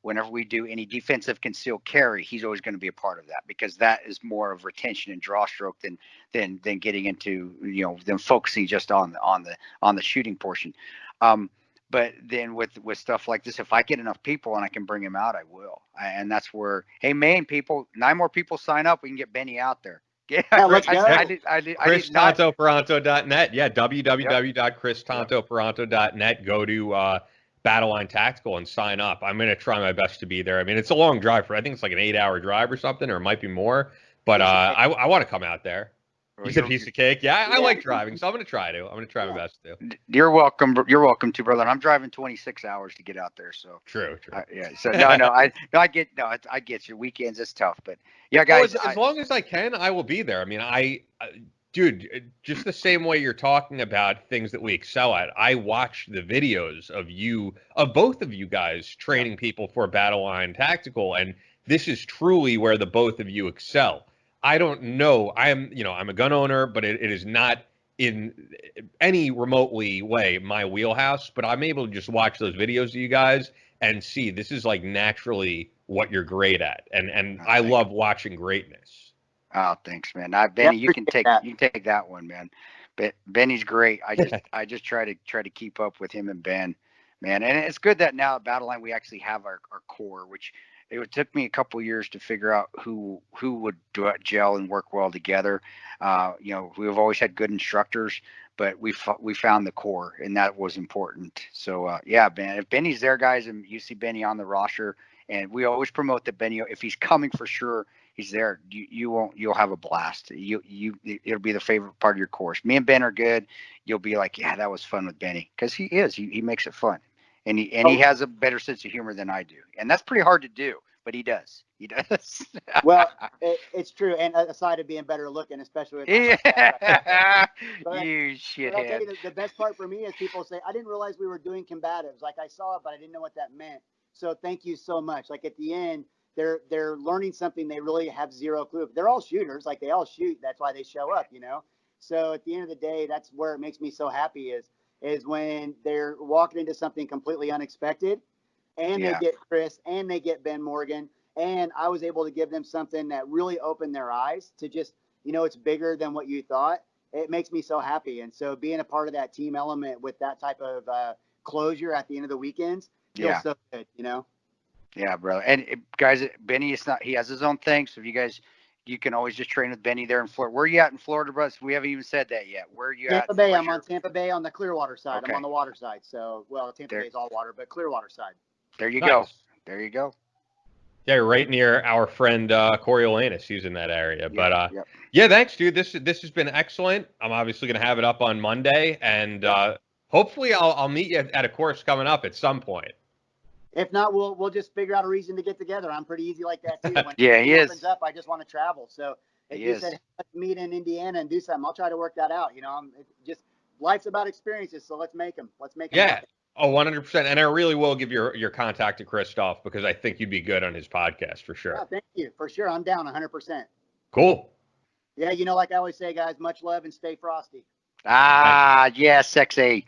Whenever we do any defensive concealed carry, he's always going to be a part of that, because that is more of retention and draw stroke than getting into, than focusing just on the shooting portion. But then with stuff like this, if I get enough people and I can bring him out, I will. And that's where, hey, Maine people, 9 more people sign up, we can get Benny out there. Yeah, let's go. ChrisTantoPeranto.net. Yeah, www.ChrisTantoPeranto.net. Go to Battleline Tactical and sign up. I'm going to try my best to be there. I mean, it's a long drive. I think it's like an 8-hour drive or something, or it might be more. But I want to come out there. You said piece of cake. Yeah, I like driving, so I'm going to try to. I'm going to try my best to. You're welcome. You're welcome to, brother. I'm driving 26 hours to get out there, so. True. So I get you. Weekends it's tough, but yeah, guys. As long as I can, I will be there. I mean, dude, just the same way you're talking about things that we excel at. I watch the videos of both of you guys training people for Battleline Tactical, and this is truly where the both of you excel. I don't know. I'm a gun owner, but it is not in any remotely way my wheelhouse. But I'm able to just watch those videos of you guys and see this is like naturally what you're great at, and I love watching greatness. Oh, thanks, man. Benny, you can take that one, man. But Benny's great. I just try to keep up with him and Ben. man. And it's good that now at Battleline we actually have our core, which it took me a couple years to figure out who would gel and work well together. We've always had good instructors, but we found the core, and that was important. So yeah, man, if Benny's there, guys, and you see Benny on the roster, and we always promote that Benny, if he's coming for sure, he's there. You'll have a blast. It'll be the favorite part of your course. Me and Ben are good. You'll be like, yeah, that was fun with Benny, because he makes it fun. And he has a better sense of humor than I do. And that's pretty hard to do, but he does. He does. Well, it's true. And aside of being better looking, especially with you shithead. I'll tell you, the best part for me is people say, I didn't realize we were doing combatives. Like, I saw it, but I didn't know what that meant. So thank you so much. Like, at the end, they're learning something they really have zero clue. They're all shooters. Like, they all shoot. That's why they show up, So at the end of the day, that's where it makes me so happy is when they're walking into something completely unexpected, and they get Chris and they get Ben Morgan, and I was able to give them something that really opened their eyes to just, it's bigger than what you thought. It makes me so happy. And so being a part of that team element with that type of closure at the end of the weekends feels so good, Yeah, brother. And guys, Benny he has his own thing. So if you can always just train with Benny there in Florida. Where are you at in Florida, bro? We haven't even said that yet. Where are you Tampa at? Bay. I'm on Tampa Bay on the Clearwater side. Okay. I'm on the water side. So, Tampa Bay is all water, but Clearwater side. There you go. There you go. Yeah, right near our friend Coriolanus. He's in that area. Yep, But yep. Yeah, thanks, dude. This has been excellent. I'm obviously going to have it up on Monday, and hopefully I'll meet you at a course coming up at some point. If not, we'll just figure out a reason to get together. I'm pretty easy like that too. When he opens is. up, I just want to travel. So if you said, let's meet in Indiana and do something, I'll try to work that out. Life's about experiences, so let's make them. Yeah. Happen. Oh, 100%. And I really will give your contact to Christoph, because I think you'd be good on his podcast for sure. Yeah, thank you. For sure. I'm down 100%. Cool. Yeah, like I always say, guys, much love and stay frosty. Yeah, sexy.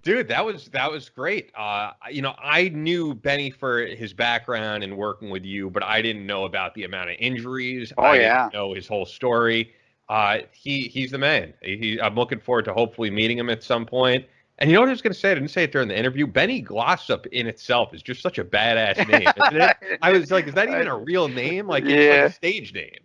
Dude, that was great. I knew Benny for his background and working with you, but I didn't know about the amount of injuries. I didn't know his whole story. He's the man. I'm looking forward to hopefully meeting him at some point. And you know what I was going to say? I didn't say it during the interview. Benny Glossop in itself is just such a badass name, isn't it? I was like, is that even a real name? Like, it's like a stage name.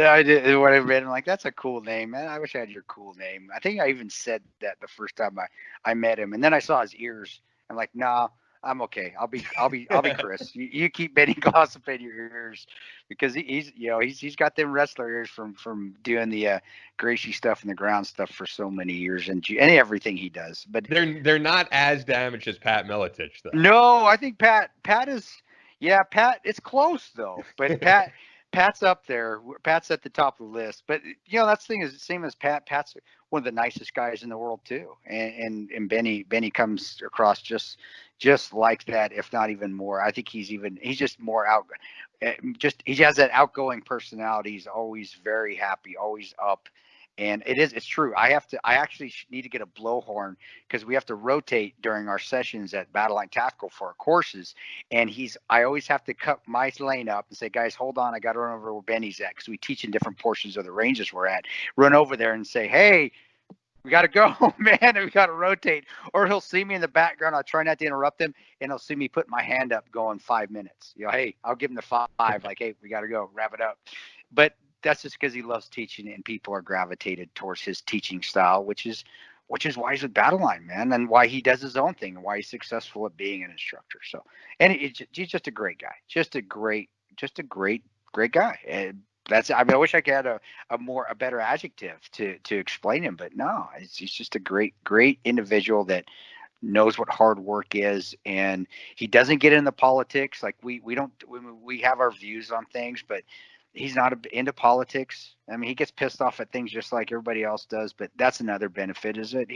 I did what I read. I'm like, that's a cool name, man. I wish I had your cool name. I think I even said that the first time I met him, and then I saw his ears. I'm like, nah, I'm okay. I'll be Chris. You keep Benny Glossop in your ears, because he's got them wrestler ears from doing the Gracie stuff and the ground stuff for so many years, and everything he does. But they're not as damaged as Pat Miletich, though. No, I think Pat is. Yeah, Pat. It's close though, but Pat's up there. Pat's at the top of the list. But that's the thing, is the same as Pat. Pat's one of the nicest guys in the world too. And Benny comes across just like that, if not even more. I think he's just more out. He has that outgoing personality. He's always very happy, always up. And it's true. I actually need to get a blowhorn, because we have to rotate during our sessions at Battleline Tactical for our courses. And I always have to cut my lane up and say, guys, hold on. I got to run over where Benny's at, because we teach in different portions of the ranges we're at. Run over there and say, hey, we got to go, man. We got to rotate. Or he'll see me in the background. I'll try not to interrupt him, and he'll see me put my hand up going 5 minutes. Hey, I'll give him the 5. Like, hey, we got to go. Wrap it up. But that's just because he loves teaching, and people are gravitated towards his teaching style, which is why he's with Battleline, man, and why he does his own thing, and why he's successful at being an instructor. So, and he's just a great guy, just a great guy. And I wish I could have a better adjective to explain him, but no, he's just a great individual that knows what hard work is, and he doesn't get into politics. Like we have our views on things, but he's not into politics. I mean, he gets pissed off at things just like everybody else does, but that's another benefit, is that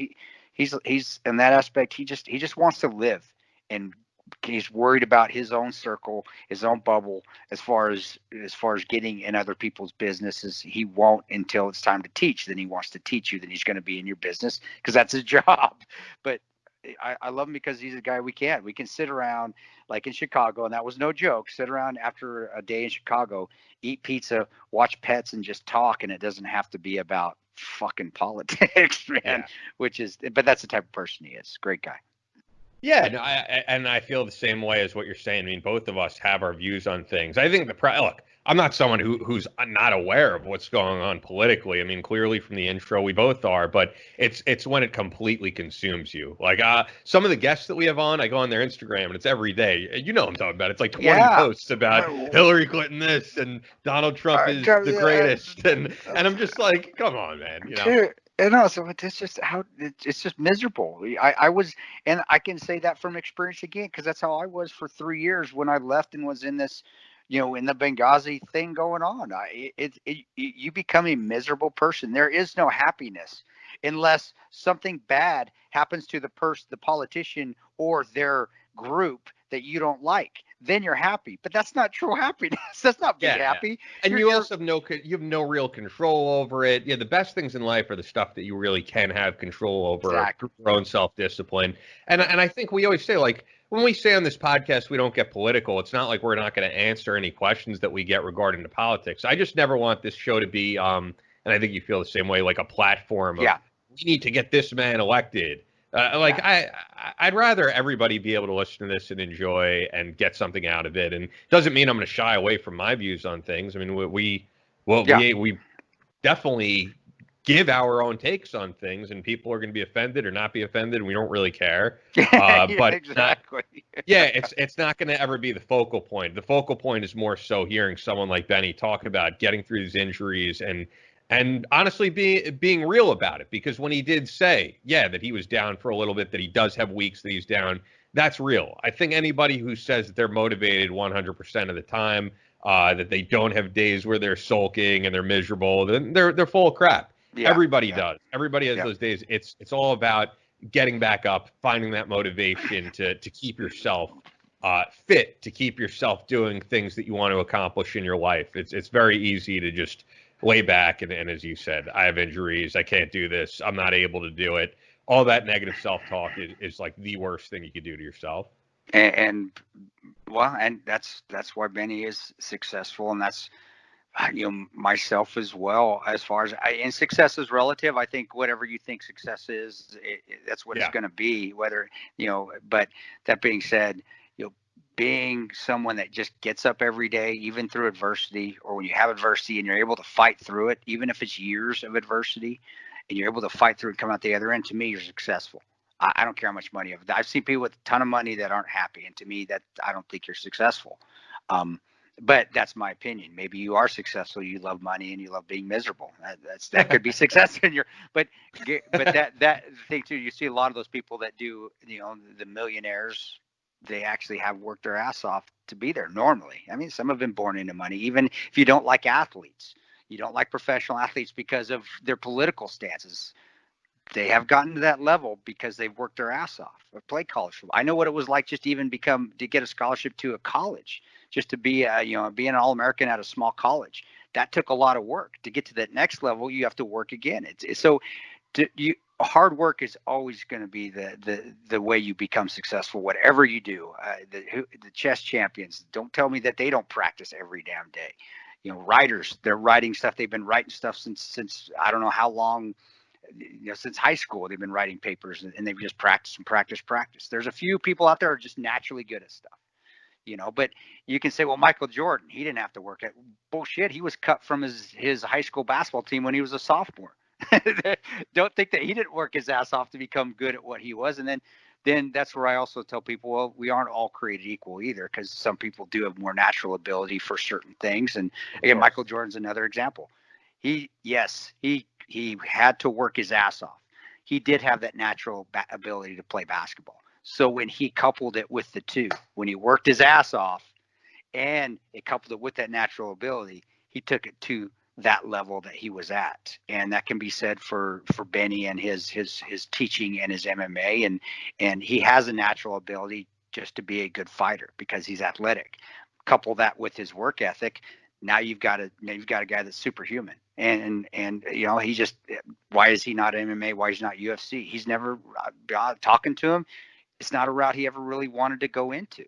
he's in that aspect. He just wants to live, and he's worried about his own circle, his own bubble. As far as getting in other people's businesses, he won't until it's time to teach. Then he wants to teach you. Then he's going to be in your business, because that's his job. But I love him because he's a guy we can sit around, like in Chicago, and that was no joke, sit around after a day in Chicago, eat pizza, watch pets, and just talk. And it doesn't have to be about fucking politics, man. Yeah. But that's the type of person he is. Great guy. Yeah, and I feel the same way as what you're saying. I mean, both of us have our views on things. I think look, I'm not someone who's not aware of what's going on politically. I mean, clearly from the intro, we both are, but it's when it completely consumes you. Like some of the guests that we have on, I go on their Instagram and it's every day. You know what I'm talking about. It's like 20 posts about Hillary Clinton this and Donald Trump is the greatest, and I'm just like, come on, man, you know. Dude. No, so it's just miserable. I was, and I can say that from experience again, because that's how I was for 3 years when I left and was in this, in the Benghazi thing going on. You become a miserable person. There is no happiness unless something bad happens to the politician or their group that you don't like. Then you're happy, but that's not true happiness. That's not being happy. And you also have no real control over it. Yeah, the best things in life are the stuff that you really can have control over. Exactly. Your own self-discipline. And I think we always say, like, when we say on this podcast we don't get political, it's not like we're not going to answer any questions that we get regarding the politics. I just never want this show to be, and I think you feel the same way, like a platform of we need to get this man elected. I'd rather everybody be able to listen to this and enjoy and get something out of it. And it doesn't mean I'm going to shy away from my views on things. I mean, we definitely give our own takes on things, and people are going to be offended or not be offended. And we don't really care. But exactly. It's not going to ever be the focal point. The focal point is more so hearing someone like Benny talk about getting through these injuries and honestly being real about it, because when he did say, that he was down for a little bit, that he does have weeks that he's down, that's real. I think anybody who says that they're motivated 100% of the time, that they don't have days where they're sulking and they're miserable, then they're full of crap. Everybody does. Everybody has those days. It's all about getting back up, finding that motivation to keep yourself fit, to keep yourself doing things that you want to accomplish in your life. It's very easy to just lay back and as you said, I have injuries, I can't do this, I'm not able to do it. All that negative self-talk is like the worst thing you could do to yourself. And that's why Benny is successful, and that's myself as well. As far as and success is relative. I think whatever you think success is, that's what it's going to be. Whether but that being said, being someone that just gets up every day, even through adversity, or when you have adversity and you're able to fight through it, even if it's years of adversity, and you're able to fight through and come out the other end, to me, you're successful. I don't care how much money you have. I've seen people with a ton of money that aren't happy, and to me, that I don't think you're successful. But that's my opinion. Maybe you are successful. You love money and you love being miserable. That could be success in your. But that thing too. You see a lot of those people that do, the millionaires. They actually have worked their ass off to be there normally. I mean, some have been born into money. Even if you don't like athletes, you don't like professional athletes because of their political stances, they have gotten to that level because they've worked their ass off or played college football. I know what it was like just even to get a scholarship to a college, just to be be an All-American at a small college. That took a lot of work. To get to that next level, you have to work again. Hard work is always going to be the way you become successful, whatever you do. The chess champions, don't tell me that they don't practice every damn day. Writers, they're writing stuff. They've been writing stuff since I don't know how long, since high school. They've been writing papers and they've just practiced and practiced. There's a few people out there who are just naturally good at stuff, but you can say, well, Michael Jordan, he didn't have to work at bullshit. He was cut from his high school basketball team when he was a sophomore. Don't think that he didn't work his ass off to become good at what he was. And then that's where I also tell people, well, we aren't all created equal either, because some people do have more natural ability for certain things. And again, Michael Jordan's another example. He had to work his ass off. He did have that natural ability to play basketball. So when he coupled it with the two, when he worked his ass off and it coupled it with that natural ability, he took it to that level that he was at. And that can be said for Benny and his teaching and his MMA, and he has a natural ability just to be a good fighter because he's athletic. Couple that with his work ethic, now you've got a guy that's superhuman. And he just, why is he not MMA? Why is he not UFC? He's never talking to him. It's not a route he ever really wanted to go into.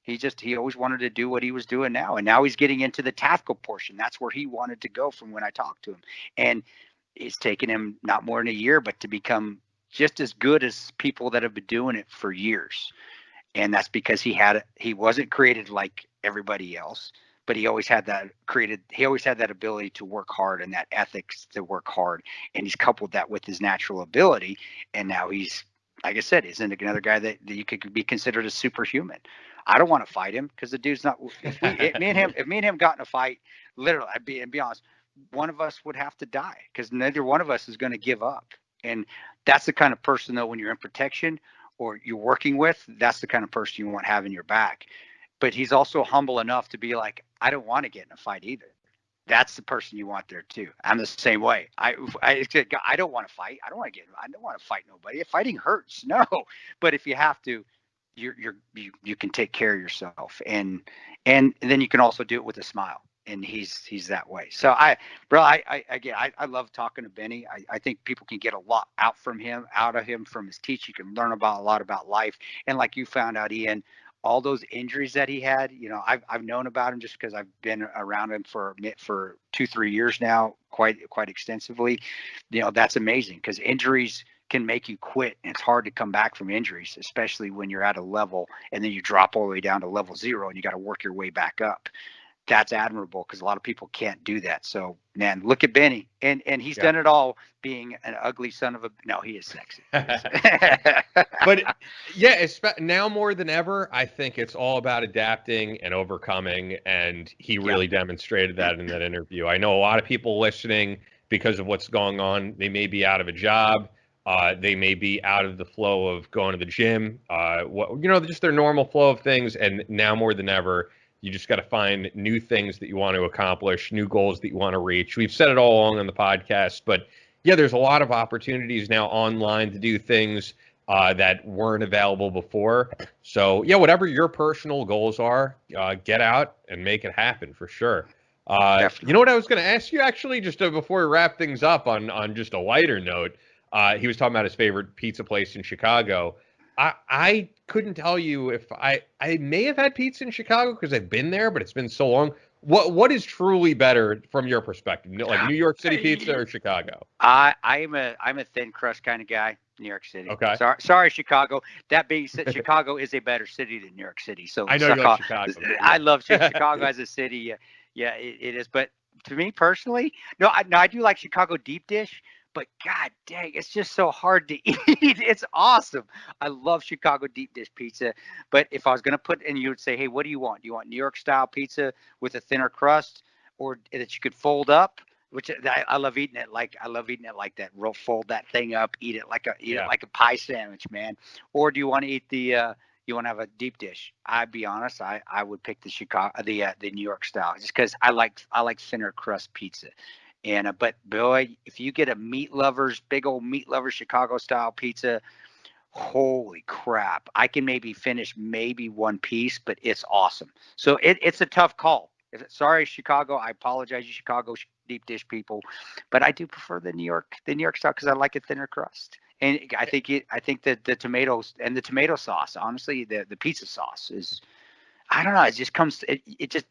He always wanted to do what he was doing now. And now he's getting into the tactical portion. That's where he wanted to go from when I talked to him. And it's taken him not more than a year, but to become just as good as people that have been doing it for years. And that's because he wasn't created like everybody else, but he always had that ability to work hard and that ethics to work hard. And he's coupled that with his natural ability. And now he's, like I said, he's another guy that you could be considered a superhuman. I don't want to fight him because the dude's not, if me and him got in a fight, literally, be honest, one of us would have to die because neither one of us is going to give up. And that's the kind of person, though, when you're in protection or you're working with, that's the kind of person you want having your back. But he's also humble enough to be like, I don't want to get in a fight either. That's the person you want there too. I'm the same way. I don't want to fight. I don't want to fight nobody. Fighting hurts. No, but if you have to, you can take care of yourself, and then you can also do it with a smile. And he's that way. So I love talking to Benny. I think people can get a lot out of him from his teach. You can learn a lot about life. And like you found out, Ian, all those injuries that he had, I've known about him just because I've been around him for 2-3 years now, quite extensively. That's amazing because injuries can make you quit, and it's hard to come back from injuries, especially when you're at a level and then you drop all the way down to level 0 and you got to work your way back up. That's admirable because a lot of people can't do that. So, man, look at Benny, and he's done it all being an ugly son of a. No, he is sexy. But yeah, now more than ever, I think it's all about adapting and overcoming, and he really demonstrated that in that interview. I know a lot of people listening, because of what's going on, they may be out of a job. They may be out of the flow of going to the gym. Just their normal flow of things, and now more than ever, you just got to find new things that you want to accomplish, new goals that you want to reach. We've said it all along on the podcast, but yeah, there's a lot of opportunities now online to do things that weren't available before. So yeah, whatever your personal goals are, get out and make it happen for sure. You know what I was going to ask you actually, just before we wrap things up on just a lighter note, he was talking about his favorite pizza place in Chicago. I couldn't tell you if I may have had pizza in Chicago because I've been there, but it's been so long. What is truly better from your perspective, like New York City pizza or Chicago? I'm a thin crust kind of guy. New York City. Okay. Sorry, Chicago. That being said, Chicago is a better city than New York City. So I know you like Chicago. I love Chicago as a city. Yeah, it is. But to me personally, I do like Chicago deep dish. But God dang, it's just so hard to eat. It's awesome. I love Chicago deep dish pizza. But if I was going to and you would say, hey, what do you want? Do you want New York style pizza with a thinner crust, or that you could fold up? Which I love eating it like that. Fold that thing up, eat it like a pie sandwich, man. Or do you want to eat you want to have a deep dish? I'd be honest, I would pick the New York style just because I like thinner crust pizza. And but boy, if you get a big old meat lovers Chicago style pizza, holy crap! I can maybe finish one piece, but it's awesome. So it's a tough call. Sorry, Chicago. I apologize, you Chicago deep dish people, but I do prefer the New York style because I like a thinner crust. And I think that the tomatoes and the tomato sauce, honestly, the pizza sauce is, I don't know. It just comes. It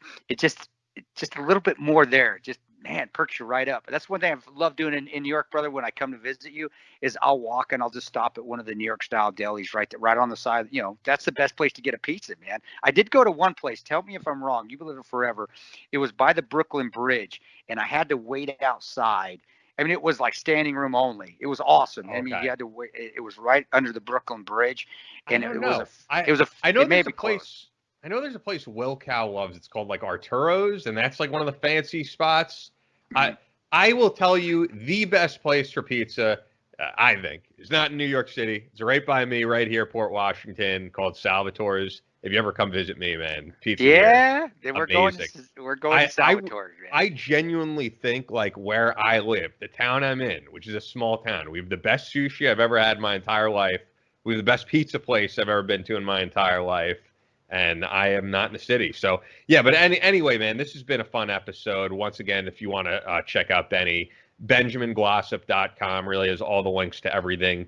just a little bit more there. Just, man, perks you right up. That's one thing I've loved doing in New York, brother. When I come to visit you, is I'll walk and I'll just stop at one of the New York style delis right on the side. That's the best place to get a pizza, man. I did go to one place. Tell me if I'm wrong. You've been living forever. It was by the Brooklyn Bridge, and I had to wait outside. I mean, it was like standing room only. It was awesome. Okay. I mean, you had to wait. It was right under the Brooklyn Bridge, and I know there's a place. I know there's a place Will Cow loves. It's called like Arturo's, and that's like one of the fancy spots. I will tell you, the best place for pizza, I think, is not in New York City. It's right by me, right here, Port Washington, called Salvatore's. If you ever come visit me, man, pizza. Yeah, we're going to Salvatore's. Man. I genuinely think like where I live, the town I'm in, which is a small town, we have the best sushi I've ever had in my entire life. We have the best pizza place I've ever been to in my entire life. And I am not in the city. So, yeah, but anyway, man, this has been a fun episode. Once again, if you want to check out Benny, BenjaminGlossop.com really has all the links to everything.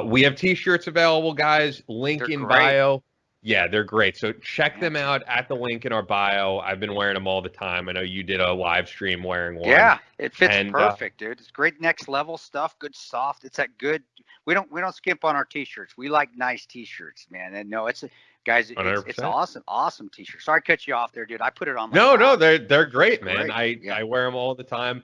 We have T-shirts available, guys. Link in bio. Yeah, they're great. So check them out at the link in our bio. I've been wearing them all the time. I know you did a live stream wearing one. Yeah, it fits And, perfect, dude. It's great next level stuff. Good soft. It's that good. We don't skimp on our t-shirts. We like nice t-shirts, man. And no, guys, it's 100%. awesome t-shirt. Sorry to cut you off there, dude. I put it on. No, they're great, man. Great. I wear them all the time.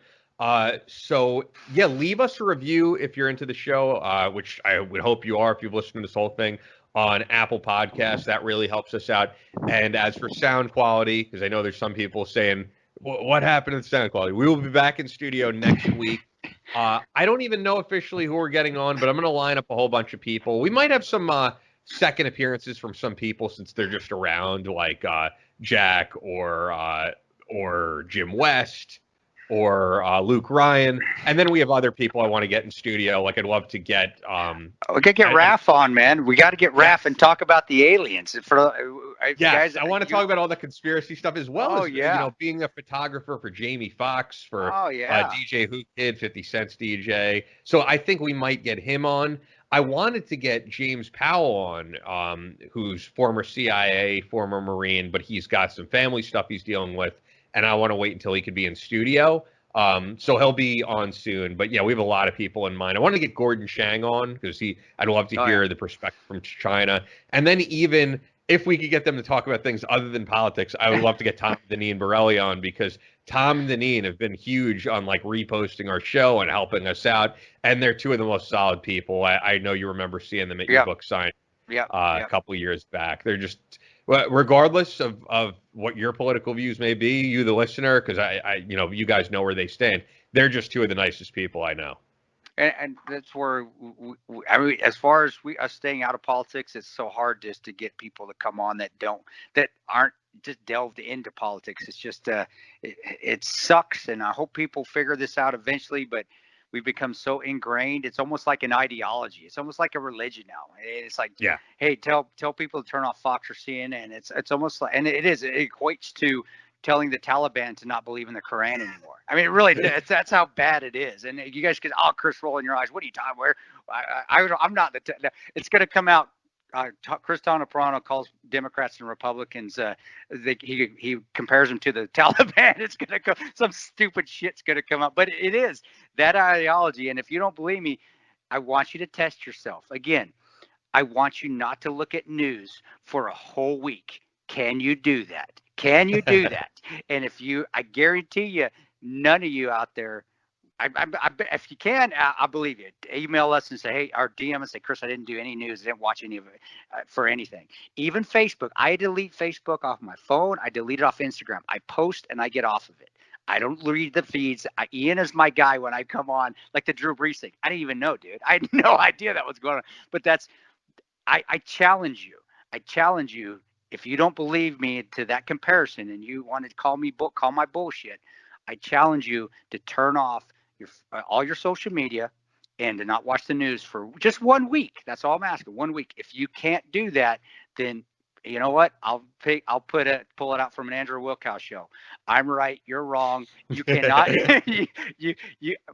So yeah, leave us a review if you're into the show, which I would hope you are if you've listened to this whole thing on Apple Podcasts. That really helps us out. And as for sound quality, because I know there's some people saying, what happened to the sound quality? We will be back in studio next week. I don't even know officially who we're getting on, but I'm going to line up a whole bunch of people. We might have some second appearances from some people since they're just around, like Jack or Jim West or Luke Ryan. And then we have other people I want to get in studio. Like I'd love to get we could get Raph on, man. We got to get Raph and talk about the aliens. Guys, I want to talk about all the conspiracy stuff as well as yeah. Being a photographer for Jamie Foxx, for yeah. DJ Who Kid, 50 Cent's DJ. So I think we might get him on. I wanted to get James Powell on, who's former CIA, former Marine, but he's got some family stuff he's dealing with, and I want to wait until he could be in studio. So he'll be on soon. But yeah, we have a lot of people in mind. I want to get Gordon Chang on because I'd love to hear the perspective from China. And then even if we could get them to talk about things other than politics, I would love to get Tom and Deneen Borelli on, because Tom and Deneen have been huge on like reposting our show and helping us out. And they're two of the most solid people. I know you remember seeing them at your book signing a couple of years back. They're just, regardless of what your political views may be, you the listener, because you guys know where they stand. They're just two of the nicest people I know. And that's where I mean, as far as us staying out of politics, it's so hard just to get people to come on that aren't just delved into politics. It's just it sucks, and I hope people figure this out eventually. But we've become so ingrained. It's almost like an ideology. It's almost like a religion now. It's like, hey, tell people to turn off Fox or CNN. It's almost like, and it equates to telling the Taliban to not believe in the Quran anymore. I mean, it really, that's how bad it is. And you guys could, Chris, roll in your eyes. What are you talking about? I'm not it's going to come out. Chris Tonoprano calls Democrats and Republicans. He compares them to the Taliban. It's going to go, some stupid shit's going to come up, but it is that ideology. And if you don't believe me, I want you to test yourself. Again, I want you not to look at news for a whole week. Can you do that? Can you do that? And I guarantee you, none of you out there, if you can, I believe you. Email us and say, hey, or DM and say, Chris, I didn't do any news. I didn't watch any of it for anything. Even Facebook. I delete Facebook off my phone. I delete it off Instagram. I post and I get off of it. I don't read the feeds. Ian is my guy when I come on, like the Drew Brees thing. I didn't even know, dude. I had no idea that was going on. But I challenge you. I challenge you. If you don't believe me to that comparison and you want to call my bullshit, I challenge you to turn off all your social media and to not watch the news for just 1 week. That's all I'm asking. 1 week. If you can't do that, then you know what? I'll pull it out from an Andrew Wilkow show. I'm right. You're wrong. You cannot.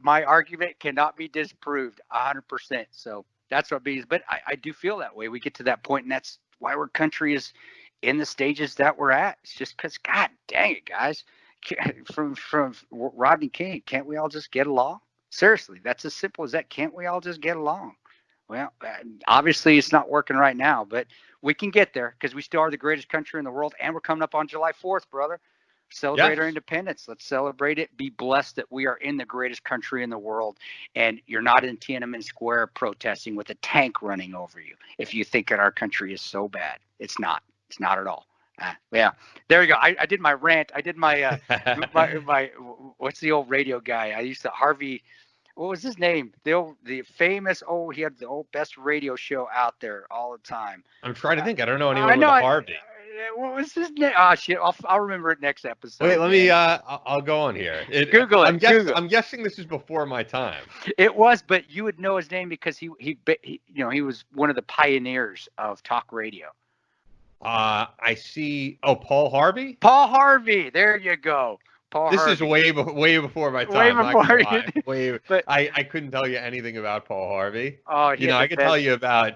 My argument cannot be disproved 100%. So that's what it means. But I do feel that way. We get to that point, and that's why our country is in the stages that we're at. It's just because, God dang it, guys, from Rodney King, can't we all just get along? Seriously, that's as simple as that. Can't we all just get along? Well, obviously it's not working right now, but we can get there because we still are the greatest country in the world, and we're coming up on July 4th, brother. Celebrate our independence. Let's celebrate it. Be blessed that we are in the greatest country in the world, and you're not in Tiananmen Square protesting with a tank running over you if you think that our country is so bad. It's not. It's not at all. Yeah, there you go. I did my rant. I did my my what's the old radio guy? I used to Harvey. What was his name? The famous. He had the best radio show out there all the time. I'm trying to think. I don't know anyone with a Harvey. What was his name? Oh shit! I'll remember it next episode. Wait, let me. I'll go on here. Google it. I'm guessing this is before my time. It was, but you would know his name because he was one of the pioneers of talk radio. I see. Oh, Paul Harvey. Paul Harvey. There you go. Paul this Harvey. is way before my time. But I couldn't tell you anything about Paul Harvey. Oh, I could tell you about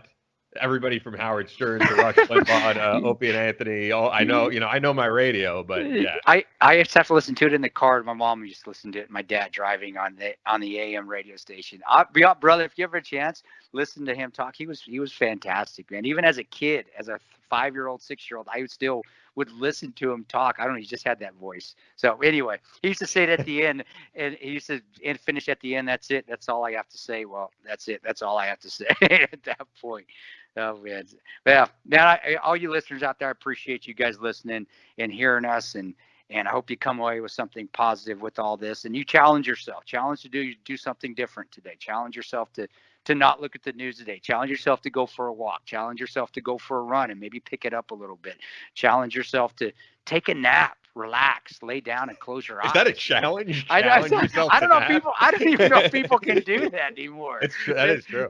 everybody from Howard Stern to Rush Limbaugh, Opie and Anthony. I know my radio, but yeah. I used to have to listen to it in the car. My mom used to listen to it. My dad driving on the AM radio station. Brother, if you ever have a chance, listen to him talk. He was fantastic, man. Even as a kid, as a 5-year-old, 6-year-old, I would listen to him talk. I don't know. He just had that voice. So anyway, he used to say it at the end, and he used to finish at the end. That's it. That's all I have to say. Well, that's it. That's all I have to say at that point. Oh man, yeah. Now, all you listeners out there, I appreciate you guys listening and hearing us, and I hope you come away with something positive with all this, and you challenge yourself. Challenge to do something different today. Challenge yourself to not look at the news today. Challenge yourself to go for a walk. Challenge yourself to go for a run and maybe pick it up a little bit. Challenge yourself to take a nap, relax, lay down, and close your eyes. Is that a challenge? I don't know. People, I don't even know if people can do that anymore. That is true.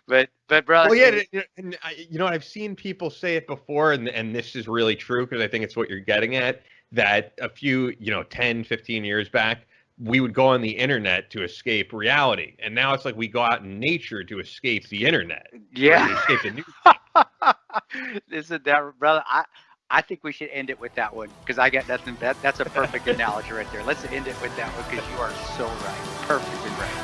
But brother. Well, yeah, and I've seen people say it before, and this is really true because I think it's what you're getting at. That a few, 10, 15 years back, we would go on the internet to escape reality, and now it's like we go out in nature to escape the internet. Yeah, to escape the news. Listen, brother. I think we should end it with that one because I got nothing. That's a perfect analogy right there. Let's end it with that one because you are so right, perfectly right.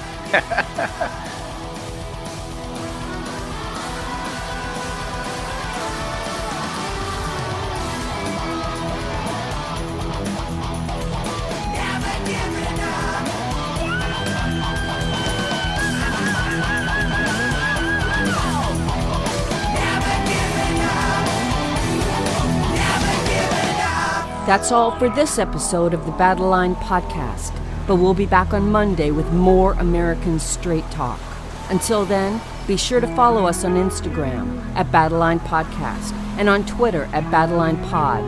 That's all for this episode of the Battleline Podcast, but we'll be back on Monday with more American straight talk. Until then, be sure to follow us on Instagram at Battleline Podcast and on Twitter at Battleline Pod.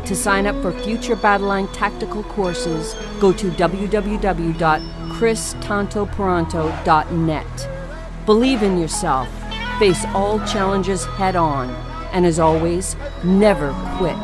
To sign up for future Battleline Tactical courses, go to www.christantoparanto.net. Believe in yourself, face all challenges head on, and as always, never quit.